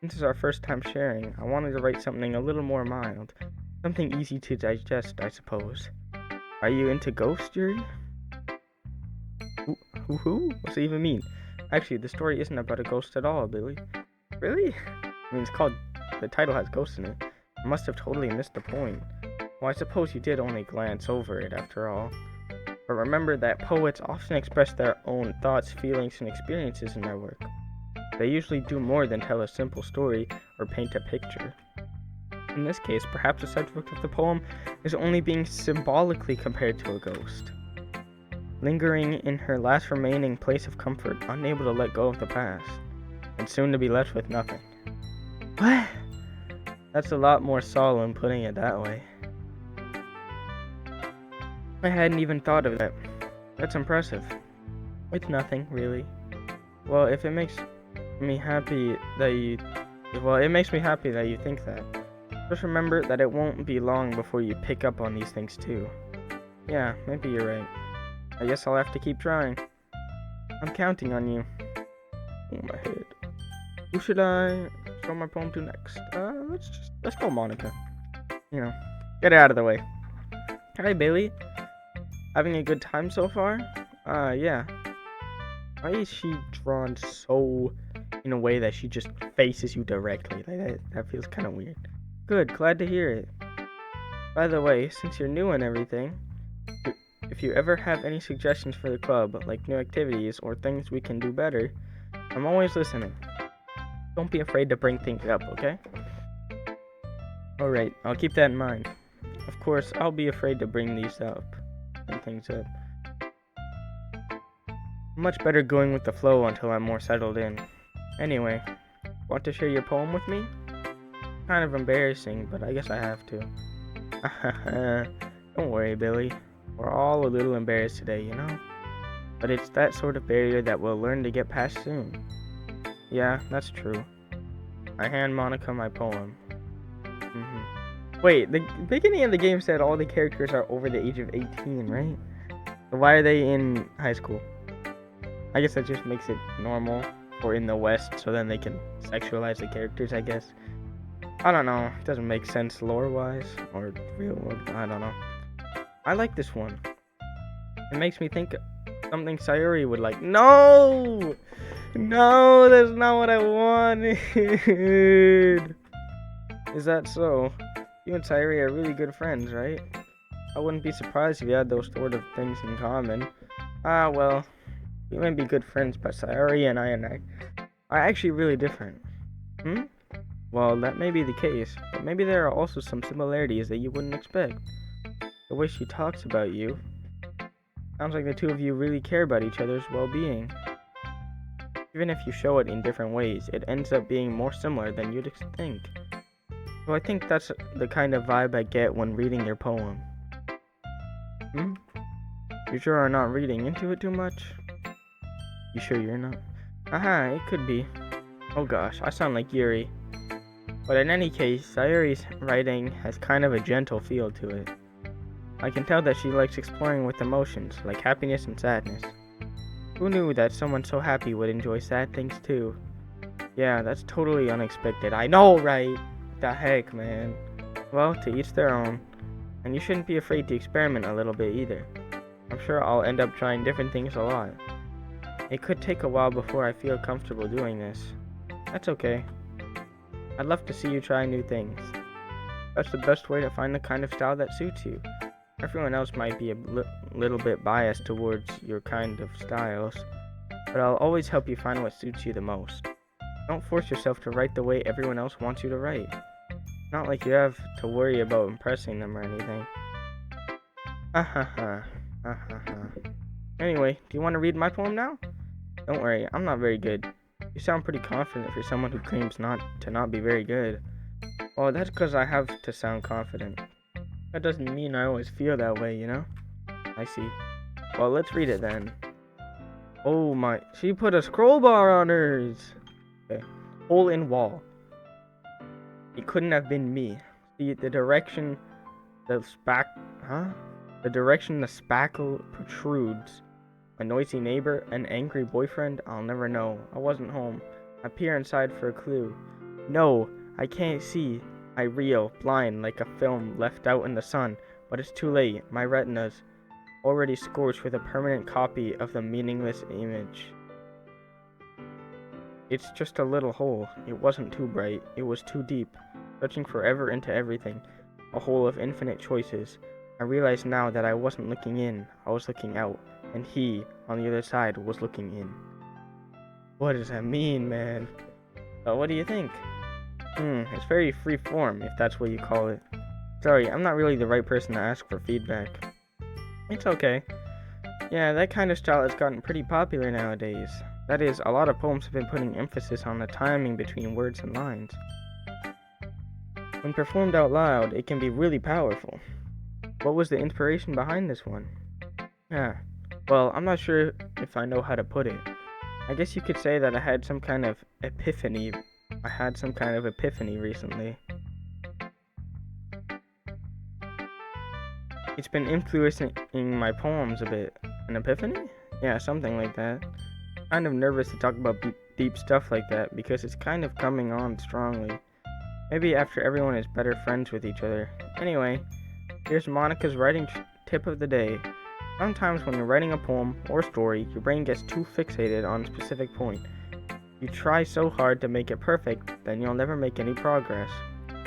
Since it's our first time sharing, I wanted to write something a little more mild. Something easy to digest, I suppose. Are you into ghosts, Yuri? Who? What's it even mean? Actually, the story isn't about a ghost at all, Billy. Really? I mean, the title has ghosts in it. I must have totally missed the point. Well, I suppose you did only glance over it after all. But remember that poets often express their own thoughts, feelings, and experiences in their work. They usually do more than tell a simple story or paint a picture. In this case, perhaps the subject of the poem is only being symbolically compared to a ghost. Lingering in her last remaining place of comfort, unable to let go of the past, and soon to be left with nothing. What? That's a lot more solemn putting it that way. I hadn't even thought of that. That's impressive. It's nothing, really. Well, it makes me happy that you think that. Just remember that it won't be long before you pick up on these things too. Yeah, maybe you're right. I guess I'll have to keep trying. I'm counting on you. Oh, my head. Who should I show my poem to next? Let's go Monica. Get it out of the way. Hi, Bailey. Having a good time so far? Yeah. Why is she drawn so in a way that she just faces you directly? Like that feels kind of weird. Good, glad to hear it. By the way, since you're new and everything, if you ever have any suggestions for the club, like new activities or things we can do better, I'm always listening. Don't be afraid to bring things up, okay? Alright, I'll keep that in mind. Of course, I'll be afraid to bring things up. Much better going with the flow until I'm more settled in. Anyway, want to share your poem with me? Kind of embarrassing, but I guess I have to. Don't worry, Billy. We're all a little embarrassed today, you know? but it's that sort of barrier that we'll learn to get past soon. Yeah, that's true. I hand Monica my poem. Wait, the beginning of the game said all the characters are over the age of 18, right? So why are they in high school? I guess that just makes it normal for in the West, so then they can sexualize the characters, I guess. I don't know. It doesn't make sense lore-wise or real world. I don't know. I like this one. It makes me think something Sayuri would like. No! No, that's not what I wanted. Is that so? You and Sayuri are really good friends, right? I wouldn't be surprised if you had those sort of things in common. Ah, well, we might be good friends, but Sayuri and I are actually really different. Well, that may be the case, but maybe there are also some similarities that you wouldn't expect. The way she talks about you. Sounds like the two of you really care about each other's well-being. Even if you show it in different ways, it ends up being more similar than you'd think. So I think that's the kind of vibe I get when reading your poem. You sure are not reading into it too much? You sure you're not? Aha, it could be. Oh gosh, I sound like Yuri. But in any case, Sayuri's writing has kind of a gentle feel to it. I can tell that she likes exploring with emotions, like happiness and sadness. Who knew that someone so happy would enjoy sad things too? Yeah, that's totally unexpected. I know, right? What the heck, man? Well, to each their own. And you shouldn't be afraid to experiment a little bit either. I'm sure I'll end up trying different things a lot. It could take a while before I feel comfortable doing this. That's okay. I'd love to see you try new things. That's the best way to find the kind of style that suits you. Everyone else might be a little bit biased towards your kind of styles, but I'll always help you find what suits you the most. Don't force yourself to write the way everyone else wants you to write. Not like you have to worry about impressing them or anything. Anyway, do you want to read my poem now? Don't worry, I'm not very good. You sound pretty confident for someone who claims not be very good. Well, that's because I have to sound confident. That doesn't mean I always feel that way, you know? I see. Well, let's read it then. Oh my, she put a scroll bar on hers! Okay. Hole in wall. It couldn't have been me. See, the direction the spackle protrudes. A noisy neighbor, an angry boyfriend, I'll never know. I wasn't home. I peer inside for a clue. No, I can't see. I reel, blind like a film left out in the sun, but it's too late. My retina's already scorched with a permanent copy of the meaningless image. It's just a little hole. It wasn't too bright. It was too deep, stretching forever into everything. A hole of infinite choices. I realize now that I wasn't looking in. I was looking out, and he, on the other side, was looking in. What does that mean, man? What do you think? It's very free form, if that's what you call it. Sorry, I'm not really the right person to ask for feedback. It's okay. Yeah, that kind of style has gotten pretty popular nowadays. That is, a lot of poems have been putting emphasis on the timing between words and lines. When performed out loud, it can be really powerful. What was the inspiration behind this one? Well, I'm not sure if I know how to put it. I guess you could say that I had some kind of epiphany recently. It's been influencing my poems a bit. An epiphany? Yeah, something like that. Kind of nervous to talk about deep stuff like that because it's kind of coming on strongly. Maybe after everyone is better friends with each other. Anyway, here's Monica's writing tip of the day. Sometimes when you're writing a poem or story, your brain gets too fixated on a specific point. You try so hard to make it perfect, then you'll never make any progress.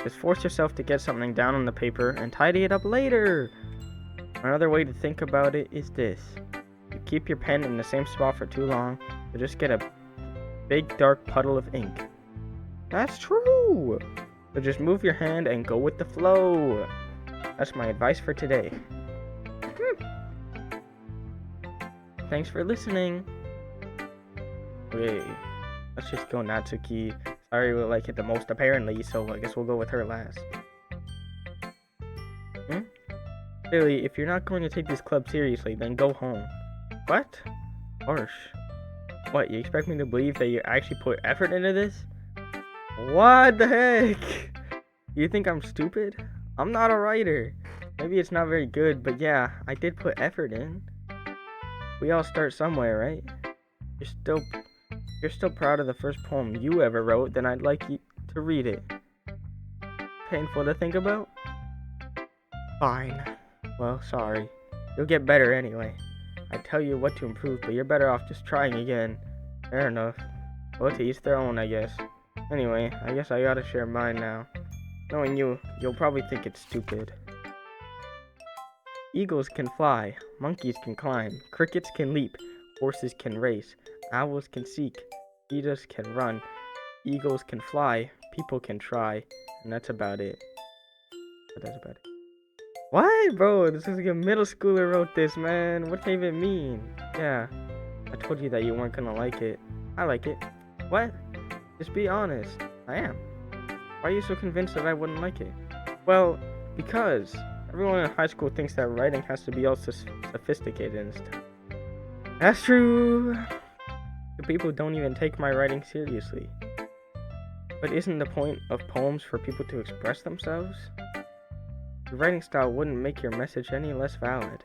Just force yourself to get something down on the paper and tidy it up later. Another way to think about it is this. You keep your pen in the same spot for too long, you'll just get a big dark puddle of ink. That's true! So just move your hand and go with the flow. That's my advice for today. Thanks for listening. Okay, let's just go Natsuki. Sorry, we like it the most apparently, so I guess we'll go with her last. Really, if you're not going to take this club seriously, then go home. What? Harsh. What, you expect me to believe that you actually put effort into this? What the heck? You think I'm stupid? I'm not a writer. Maybe it's not very good, but yeah, I did put effort in. We all start somewhere, right? You're still proud of the first poem you ever wrote, then I'd like you to read it. Painful to think about? Fine. Well, sorry. You'll get better anyway. I tell you what to improve, but you're better off just trying again. Fair enough. Well, to each their own, I guess. Anyway, I guess I gotta share mine now. Knowing you, you'll probably think it's stupid. Eagles can fly, monkeys can climb, crickets can leap, horses can race, owls can seek, cheetahs can run, eagles can fly, people can try, and that's about it. What, bro? This is like a middle schooler wrote this, man. What does that even mean? Yeah, I told you that you weren't gonna like it. I like it. What? Just be honest. I am. Why are you so convinced that I wouldn't like it? Well, because everyone in high school thinks that writing has to be all sophisticated and stuff. That's true. The people don't even take my writing seriously. But isn't the point of poems for people to express themselves? Your writing style wouldn't make your message any less valid.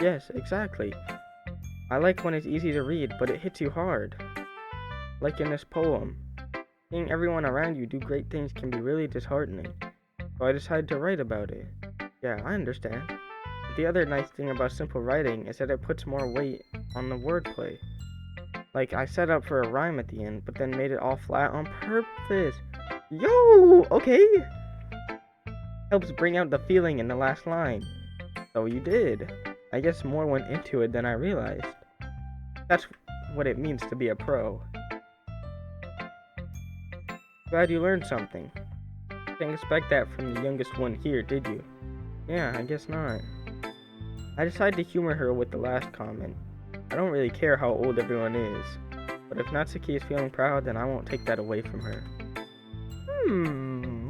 Yes, exactly. I like when it's easy to read, but it hits you hard. Like in this poem. Seeing everyone around you do great things can be really disheartening. So I decided to write about it. Yeah, I understand. But the other nice thing about simple writing is that it puts more weight on the wordplay. Like, I set up for a rhyme at the end, but then made it all flat on purpose. Yo! Okay! Helps bring out the feeling in the last line. So you did. I guess more went into it than I realized. That's what it means to be a pro. Glad you learned something. Didn't expect that from the youngest one here, did you? Yeah, I guess not. I decided to humor her with the last comment. I don't really care how old everyone is, but if Natsuki is feeling proud, then I won't take that away from her.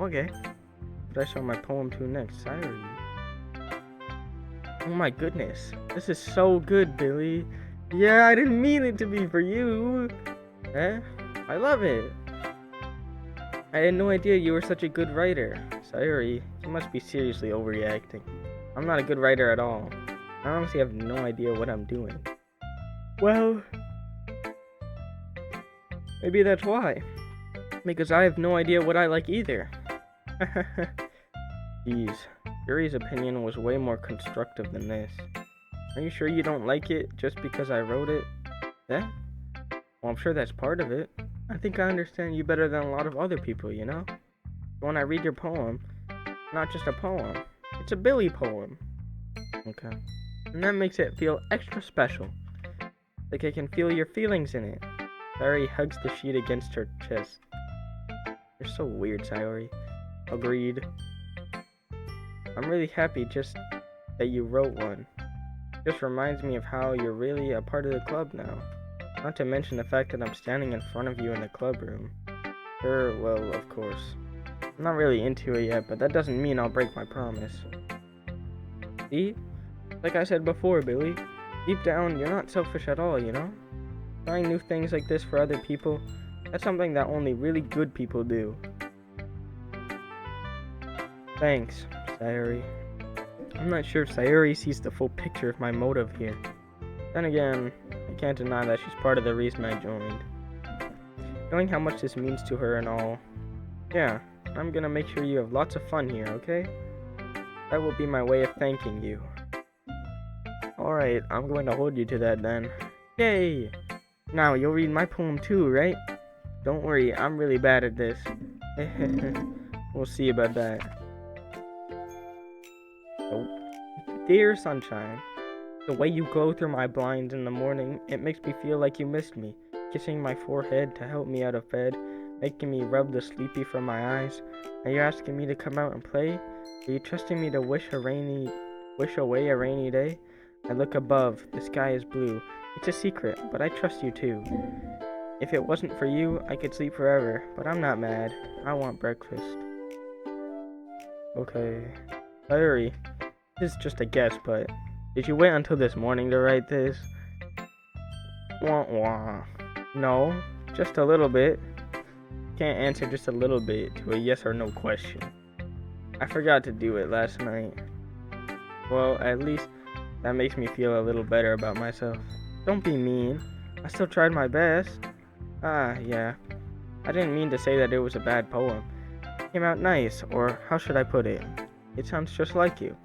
Okay. What should I show my poem to next? Sayuri. Oh my goodness. This is so good, Billy. Yeah, I didn't mean it to be for you. I love it. I had no idea you were such a good writer. Sayuri, you must be seriously overreacting. I'm not a good writer at all. I honestly have no idea what I'm doing. Well, maybe that's why. Because I have no idea what I like either. Jeez, Yuri's opinion was way more constructive than this. Are you sure you don't like it just because I wrote it? Yeah? Well, I'm sure that's part of it. I think I understand you better than a lot of other people, you know? When I read your poem, not just a poem, it's a Billy poem. Okay. And that makes it feel extra special. Like I can feel your feelings in it. Sayuri hugs the sheet against her chest. You're so weird, Sayuri. Agreed. I'm really happy just that you wrote one. Just reminds me of how you're really a part of the club now. Not to mention the fact that I'm standing in front of you in the club room. Sure, well, of course. I'm not really into it yet, but that doesn't mean I'll break my promise. See? Like I said before, Billy, deep down, you're not selfish at all, you know? Trying new things like this for other people, that's something that only really good people do. Thanks, Sayuri. I'm not sure if Sayuri sees the full picture of my motive here. Then again, I can't deny that she's part of the reason I joined. Knowing how much this means to her and all, yeah, I'm gonna make sure you have lots of fun here, okay? That will be my way of thanking you. Alright, I'm going to hold you to that then. Yay! Now, you'll read my poem too, right? Don't worry, I'm really bad at this. We'll see about that. Oh. Dear sunshine, the way you glow through my blinds in the morning, it makes me feel like you missed me. Kissing my forehead to help me out of bed, making me rub the sleepy from my eyes. Are you asking me to come out and play? Are you trusting me to wish away a rainy day? I look above, the sky is blue. It's a secret, but I trust you too. If it wasn't for you, I could sleep forever, but I'm not mad. I want breakfast. Okay. Sayuri, this is just a guess, but did you wait until this morning to write this? Wah wah. No, just a little bit. Can't answer just a little bit to a yes or no question. I forgot to do it last night. Well, at least that makes me feel a little better about myself. Don't be mean. I still tried my best. Ah, yeah. I didn't mean to say that it was a bad poem. It came out nice, or how should I put it? It sounds just like you.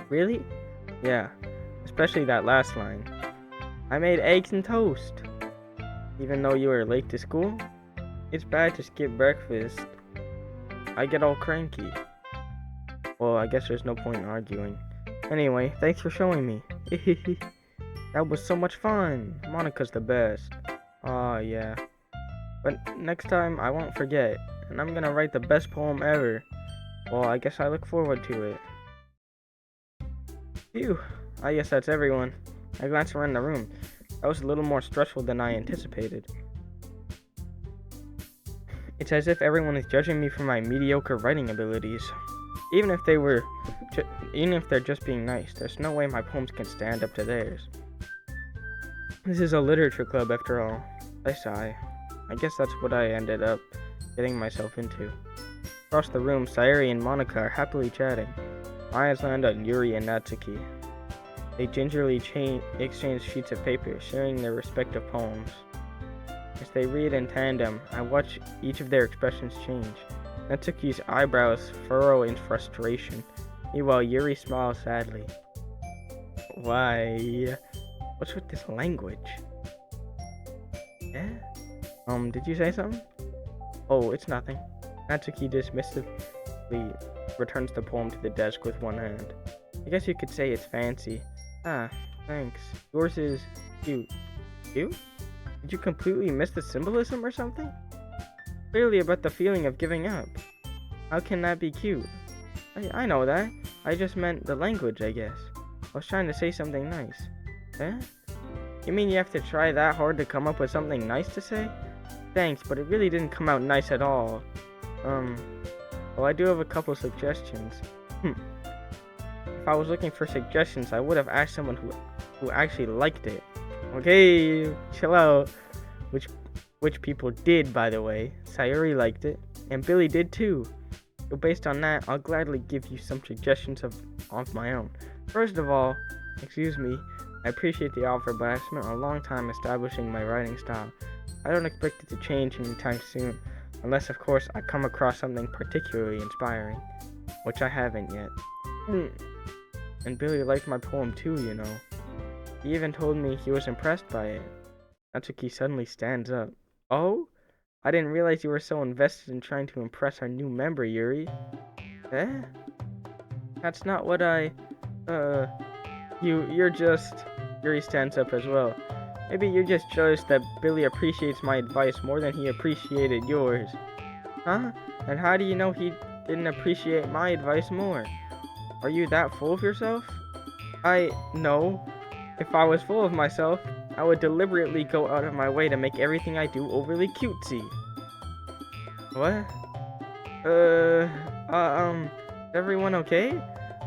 Really? Yeah, especially that last line. I made eggs and toast. Even though you were late to school? It's bad to skip breakfast. I get all cranky. Well, I guess there's no point in arguing. Anyway, thanks for showing me. That was so much fun. Monica's the best. Aw, yeah. But next time, I won't forget. And I'm gonna write the best poem ever. Well, I guess I look forward to it. Phew. I guess that's everyone. I glanced around the room. That was a little more stressful than I anticipated. It's as if everyone is judging me for my mediocre writing abilities. Even if they're just being nice, there's no way my poems can stand up to theirs. This is a literature club after all. I sigh. I guess that's what I ended up getting myself into. Across the room, Sayuri and Monica are happily chatting. My eyes land on Yuri and Natsuki. They gingerly exchange sheets of paper, sharing their respective poems. As they read in tandem, I watch each of their expressions change. Natsuki's eyebrows furrow in frustration, meanwhile Yuri smiles sadly. Why? What's with this language? Yeah? Did you say something? Oh, it's nothing. Natsuki dismissively returns the poem to the desk with one hand. I guess you could say it's fancy. Ah, thanks. Yours is cute. Cute? Did you completely miss the symbolism or something? Clearly about the feeling of giving up. How can that be cute? I know that. I just meant the language, I guess. I was trying to say something nice. Eh? You mean you have to try that hard to come up with something nice to say? Thanks, but it really didn't come out nice at all. Well, I do have a couple suggestions. If I was looking for suggestions, I would have asked someone who actually liked it. Okay, chill out. Which people did, by the way. Sayuri liked it, and Billy did too. So based on that, I'll gladly give you some suggestions of my own. First of all, excuse me, I appreciate the offer, but I've spent a long time establishing my writing style. I don't expect it to change anytime soon, unless of course I come across something particularly inspiring, which I haven't yet. And Billy liked my poem too, you know. He even told me he was impressed by it. Natsuki suddenly stands up. Oh? I didn't realize you were so invested in trying to impress our new member, Yuri. Eh? That's not what you're just... Yuri stands up as well. Maybe you're just jealous that Billy appreciates my advice more than he appreciated yours. Huh? And how do you know he didn't appreciate my advice more? Are you that full of yourself? No. If I was full of myself, I would deliberately go out of my way to make everything I do overly cutesy. What? Is everyone okay?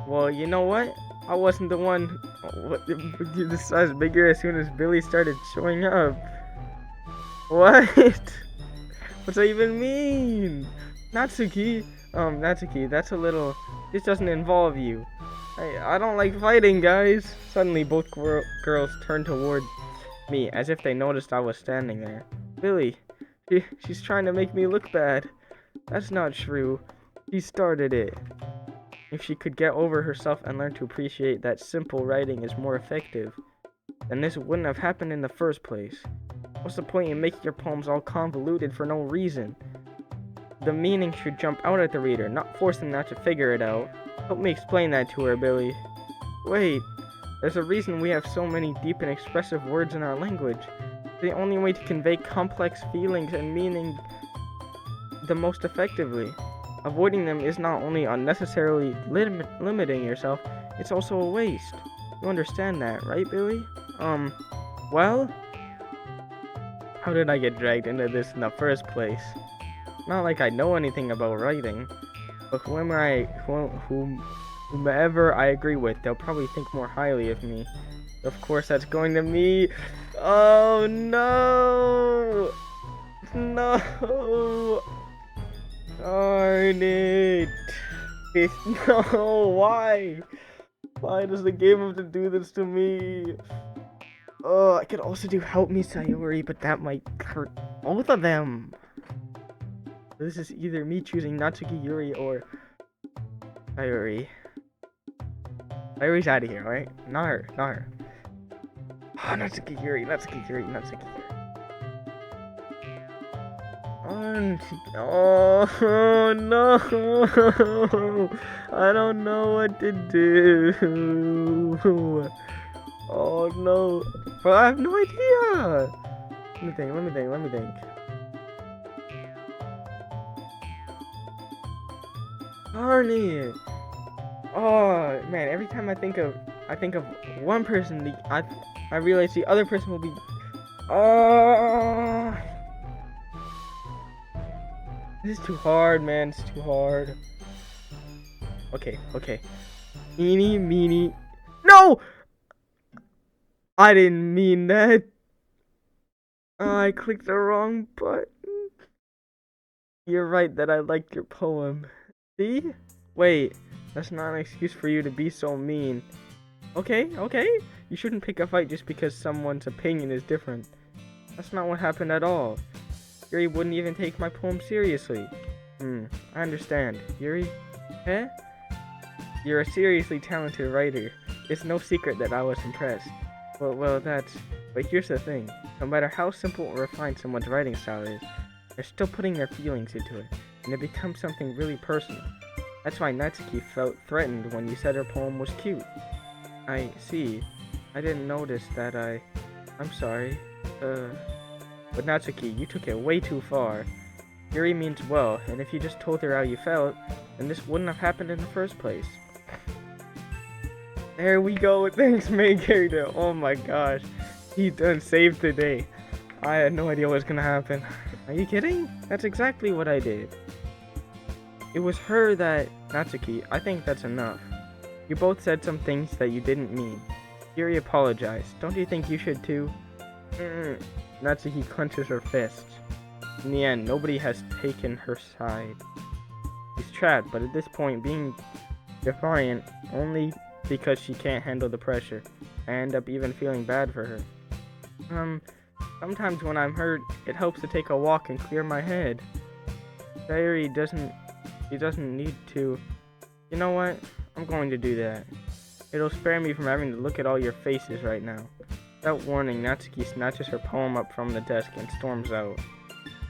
Well, you know what? I wasn't the one who decided bigger as soon as Billy started showing up. What? What's that even mean? Natsuki, that's a little... This doesn't involve you. I don't like fighting, guys. Suddenly, both girls turned toward me as if they noticed I was standing there. Billy, she's trying to make me look bad. That's not true. She started it. If she could get over herself and learn to appreciate that simple writing is more effective, then this wouldn't have happened in the first place. What's the point in making your poems all convoluted for no reason? The meaning should jump out at the reader, not force them not to figure it out. Help me explain that to her, Billy. Wait, there's a reason we have so many deep and expressive words in our language. The only way to convey complex feelings and meaning the most effectively. Avoiding them is not only unnecessarily limiting yourself, it's also a waste. You understand that, right, Billy? Well? How did I get dragged into this in the first place? Not like I know anything about writing, but whomever I agree with, they'll probably think more highly of me. Of course, that's going to me. Oh no! No! Darn it! No, why? Why does the game have to do this to me? Oh, I could also do Help Me Sayori, but that might hurt both of them. This is either me choosing Natsuki Yuri or Sayori. Sayori's out of here, right? Not her, not her. Oh, Natsuki Yuri, Natsuki Yuri, Natsuki Yuri. Oh no! I don't know what to do. Oh no! But I have no idea. Let me think. Darn it! Oh man! Every time I think of one person, I realize the other person will be. Oh. This is too hard, man. It's too hard. Okay. Eeny, meeny. No! I didn't mean that. I clicked the wrong button. You're right that I liked your poem. See? Wait, that's not an excuse for you to be so mean. Okay. You shouldn't pick a fight just because someone's opinion is different. That's not what happened at all. Yuri wouldn't even take my poem seriously. I understand. Yuri? Eh? You're a seriously talented writer. It's no secret that I was impressed. Well, but here's the thing. No matter how simple or refined someone's writing style is, they're still putting their feelings into it, and it becomes something really personal. That's why Natsuki felt threatened when you said her poem was cute. I see. I didn't notice that I'm sorry. But Natsuki, you took it way too far. Yuri means well, and if you just told her how you felt, then this wouldn't have happened in the first place. There we go. Thanks, main character. Oh my gosh. He done saved the day. I had no idea what was gonna happen. Are you kidding? That's exactly what I did. It was her that... Natsuki, I think that's enough. You both said some things that you didn't mean. Yuri apologized. Don't you think you should too? Natsuki clenches her fists. In the end, nobody has taken her side. She's trapped, but at this point, being defiant only because she can't handle the pressure. I end up even feeling bad for her. Sometimes when I'm hurt, it helps to take a walk and clear my head. Sayori doesn't need to. You know what? I'm going to do that. It'll spare me from having to look at all your faces right now. Without warning, Natsuki snatches her poem up from the desk and storms out.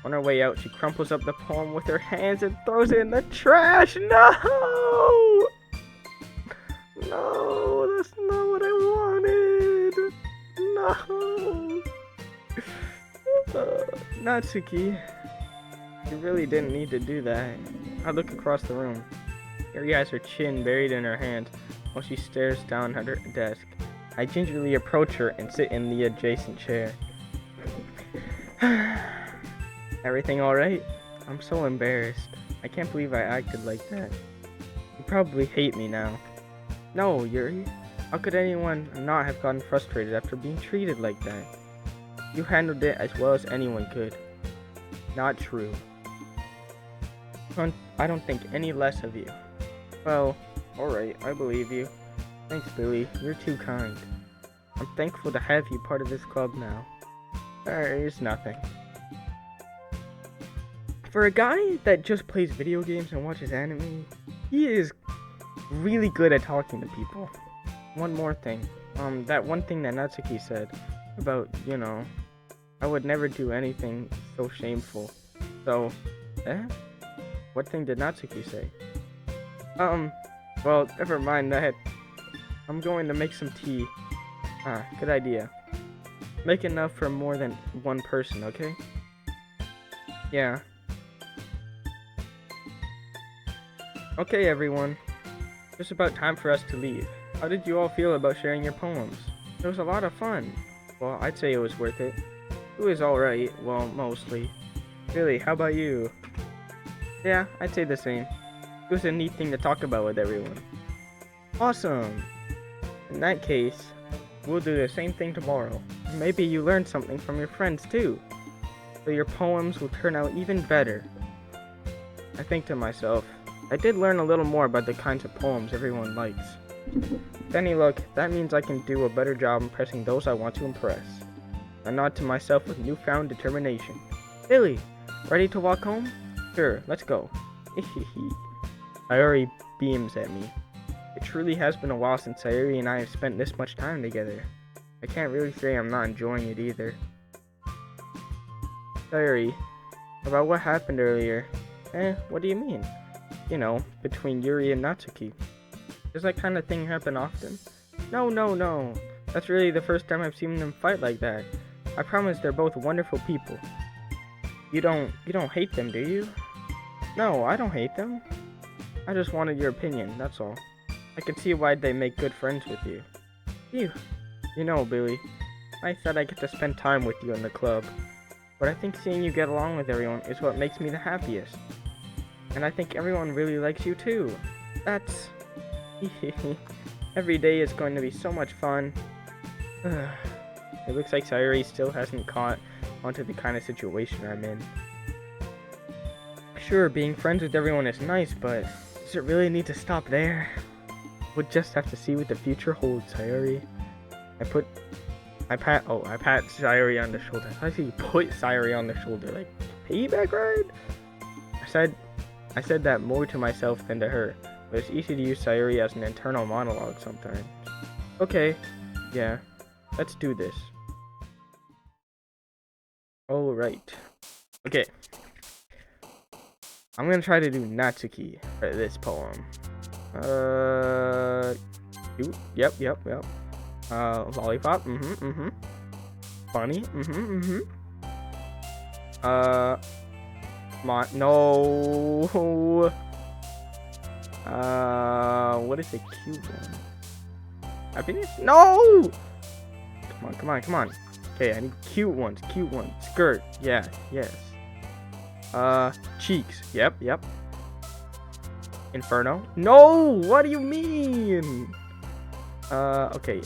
On her way out, she crumples up the poem with her hands and throws it in the trash. No! No, that's not what I wanted. No. Natsuki, you really didn't need to do that. I look across the room. Yuri has her chin buried in her hands while she stares down at her desk. I gingerly approach her and sit in the adjacent chair. Everything alright? I'm so embarrassed. I can't believe I acted like that. You probably hate me now. No, Yuri. How could anyone not have gotten frustrated after being treated like that? You handled it as well as anyone could. Not true. I don't think any less of you. Well, alright, I believe you. Thanks, Billy. You're too kind. I'm thankful to have you part of this club now. There is nothing. For a guy that just plays video games and watches anime, he is really good at talking to people. One more thing. That one thing that Natsuki said about, I would never do anything so shameful. So, what thing did Natsuki say? Well, never mind that. I'm going to make some tea. Good idea. Make enough for more than one person, okay? Yeah. Okay, everyone. Just about time for us to leave. How did you all feel about sharing your poems? It was a lot of fun. Well, I'd say it was worth it. It was alright. Well, mostly. Billy, how about you? Yeah, I'd say the same. It was a neat thing to talk about with everyone. Awesome! In that case, We'll do the same thing tomorrow. Maybe you learned something from your friends too, so your poems will turn out even better. I think to myself, I did learn a little more about the kinds of poems everyone likes. With any luck, that means I can do a better job impressing those I want to impress. I nod to myself with newfound determination. Billy, ready to walk home? Sure, let's go. Sayori beams at me. It truly has been a while since Sayori and I have spent this much time together. I can't really say I'm not enjoying it either. Sayori, about what happened earlier. What do you mean? You know, between Yuri and Natsuki. Does that kind of thing happen often? No. That's really the first time I've seen them fight like that. I promise they're both wonderful people. You don't hate them, do you? No, I don't hate them. I just wanted your opinion, that's all. I can see why they make good friends with you. You know, Billy, I said I get to spend time with you in the club. But I think seeing you get along with everyone is what makes me the happiest. And I think everyone really likes you too. That's... Every day is going to be so much fun. It looks like Sayori still hasn't caught onto the kind of situation I'm in. Sure, being friends with everyone is nice, but does it really need to stop there? We'll just have to see what the future holds, Sayori. I pat Sayori on the shoulder. I see you put Sayori on the shoulder, like, payback ride? I said that more to myself than to her, but it's easy to use Sayori as an internal monologue sometimes. Okay, yeah, let's do this. Alright. Okay. I'm gonna try to do Natsuki for this poem. Yep. Lollipop, Funny, no. What is a cute one? Happiness? No! Come on. Okay, I need cute ones. Skirt, yeah, yes. Cheeks, yep. Inferno? No! What do you mean? Okay.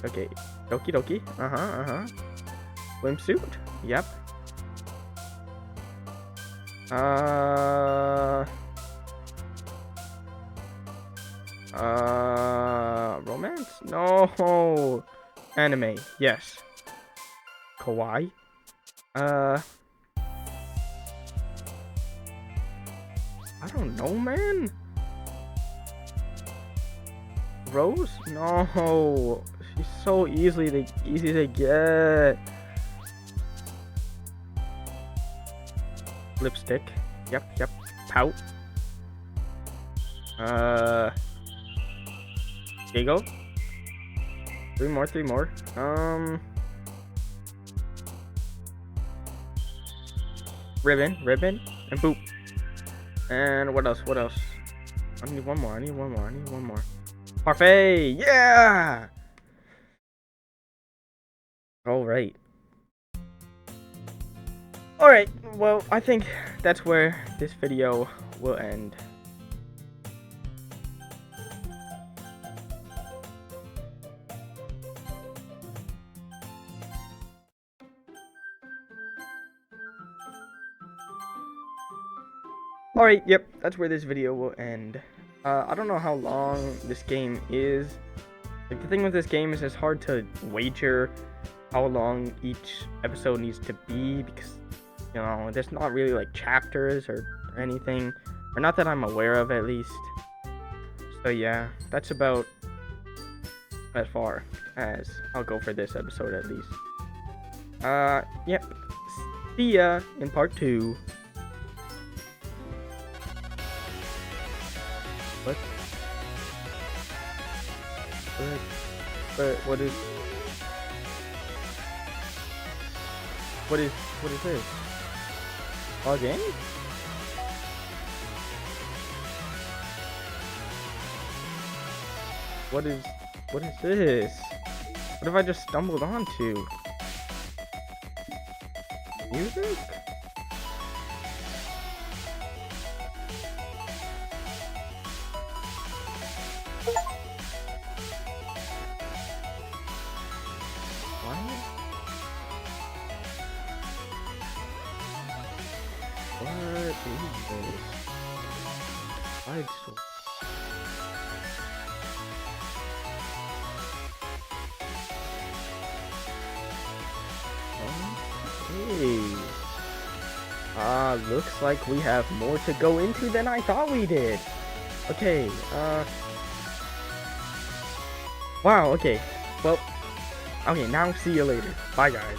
Doki. Swimsuit? Yep. Romance? No! Anime, yes. Kawaii? I don't know, man. Rose? No. She's so easy to get. Lipstick. Yep. Pout. Diego. Three more. Ribbon, and boop. And what else? I need one more. Parfait! Yeah! Alright, well, I think that's where this video will end. Alright, yep, that's where this video will end. I don't know how long this game is. Like, the thing with this game is it's hard to wager how long each episode needs to be because, you know, there's not really like chapters or anything, or not that I'm aware of at least. So yeah, that's about as far as I'll go for this episode at least. Yep. See ya in part 2. But what is this? Log in? What is this? What have I just stumbled onto? Music? What is this? Side story. Okay. Looks like we have more to go into than I thought we did. Okay, wow, okay. Well, okay, now see you later. Bye, guys.